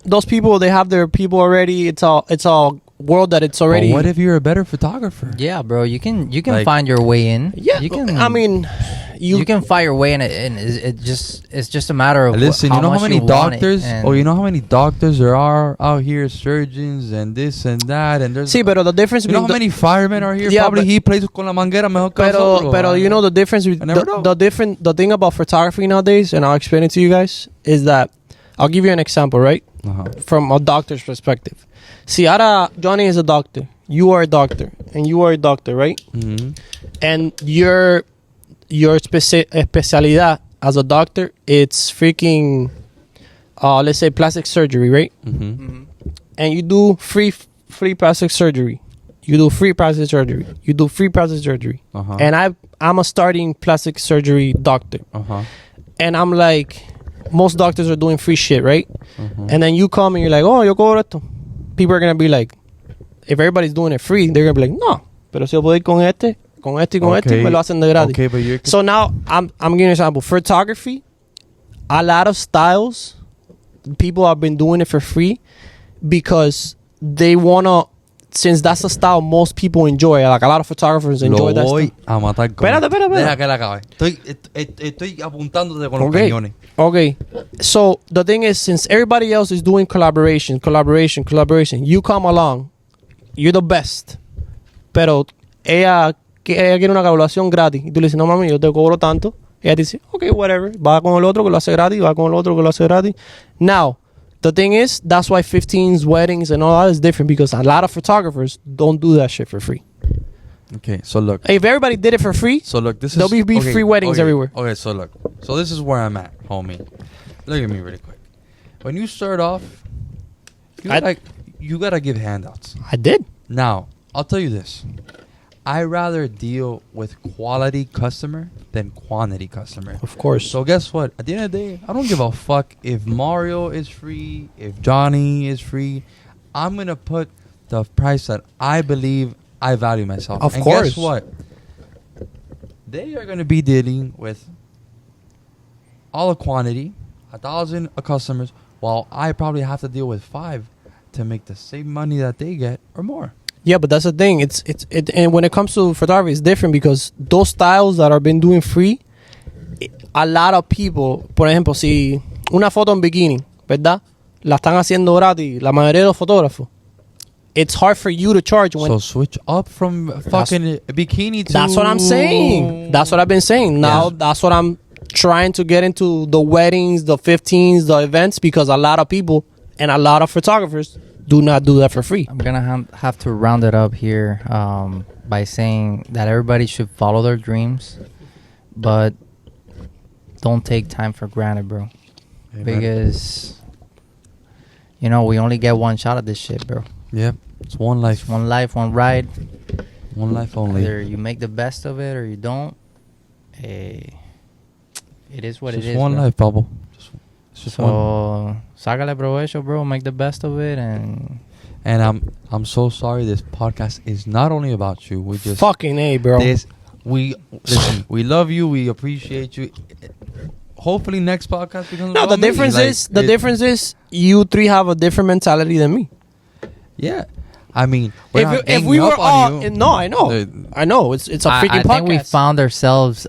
those people, they have their people already. It's a world that it's already. But what if you're a better photographer? Yeah, bro. You can Like- find your way in. Yeah, you can. I mean, you can find your way in it, and it's just a matter of Listen, how you know how much many you want it, doctors? and- You know how many doctors there are out here, surgeons and this and that, and there's. see, but the difference you know how between many firemen are here? Yeah, Probably but- he plays con la manguera mejor que nosotros. Pero you know the difference with I never know. the thing about photography nowadays, and I'll explain it to you guys, is that I'll give you an example, right? Uh-huh. From a doctor's perspective. See, ahora Johnny is a doctor. You are a doctor, and you are a doctor, right? Mm-hmm. And your especialidad as a doctor, it's freaking, let's say plastic surgery, right? Mm-hmm. And you do free plastic surgery. You do free plastic surgery. You do free plastic surgery. Uh-huh. And I'm a starting plastic surgery doctor. Uh-huh. And I'm like, most doctors are doing free shit, right? Uh-huh. And then you come and you're like, oh, yo cobro esto. People are going to be like, if everybody's doing it free, they're going to be like, no. Pero si yo puedo ir con este, y me lo hacen de gratis. Okay, but you're. So now I'm giving you an example. Photography, a lot of styles, people have been doing it for free because they wanna. Since that's a style most people enjoy, like a lot of photographers enjoy that voy style. a matar con. Espérate. Deja que la acabe. Estoy apuntándote con los Okay. cañones. Okay, so the thing is, since everybody else is doing collaboration, you come along, you're the best. Pero ella quiere una colaboración gratis. Y tú le dices, no mami, yo te cobro tanto. Ella te dice, okay, whatever. Va con el otro que lo hace gratis, va con el otro que lo hace gratis. Now, the thing is, that's why 15s, weddings, and all that is different because a lot of photographers don't do that shit for free. Okay, so look. If everybody did it for free, So look, this there'll is be free weddings everywhere. Okay, so look. So this is where I'm at, homie. Look at me really quick. When you start off, you gotta give handouts. I did. Now, I'll tell you this. I rather deal with quality customer than quantity customer. Of course. So guess what? At the end of the day, I don't give a fuck if Mario is free, if Johnny is free. I'm gonna put the price that I believe I value myself. Of and course. guess what? They are gonna be dealing with all the quantity, 1,000 customers, while I probably have to deal with 5 to make the same money that they get or more. Yeah, but that's the thing. It's and when it comes to photography, it's different because those styles that are been doing free, a lot of people, por ejemplo, si una foto en bikini, ¿verdad? La están haciendo gratis, la mayoría de los fotógrafos. It's hard for you to charge when. So switch up from fucking bikini to. That's what I'm saying. That's what I've been saying. Now that's what I'm trying to get into the weddings, the 15s, the events because a lot of people and a lot of photographers do not do that for free. I'm gonna have to round it up here by saying that everybody should follow their dreams, but don't take time for granted, bro. Amen. Because we only get one shot at this shit, bro. Yep, it's one life. One life, one ride. One life only. Either you make the best of it or you don't. It is what It's it just is. one bro. life, Pablo. It's just one. So, sácale provecho, bro. Make the best of it, and I'm so sorry. This podcast is not only about you. We just Fucking A, bro. Listen. We love you. We appreciate you. Hopefully, next podcast becomes. No, about the me. difference is you three have a different mentality than me. Yeah, I mean, we're not If we ganging were up all, on you. no, I know, it's a freaking I podcast. think we found ourselves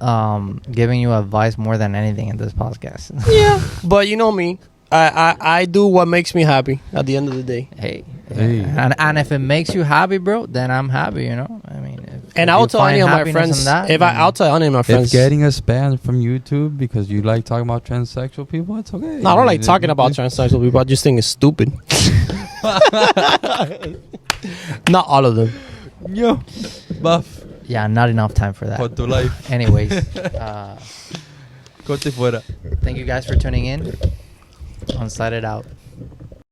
giving you advice more than anything in this podcast. Yeah, but you know me. I do what makes me happy at the end of the day. Hey, Hey. and if it makes you happy, bro, then I'm happy. You know, I mean, And if I'll you tell any find of my happiness friends. in that, I'll tell any of my If friends. getting us banned from YouTube because you like talking about transsexual people, it's okay. No, I don't like talking about transsexual people. I just think it's stupid. Not all of them. Yo, buff. yeah, not enough time for that. For tu life. Anyways, Corte fuera. thank you guys for tuning in. Unsighted out.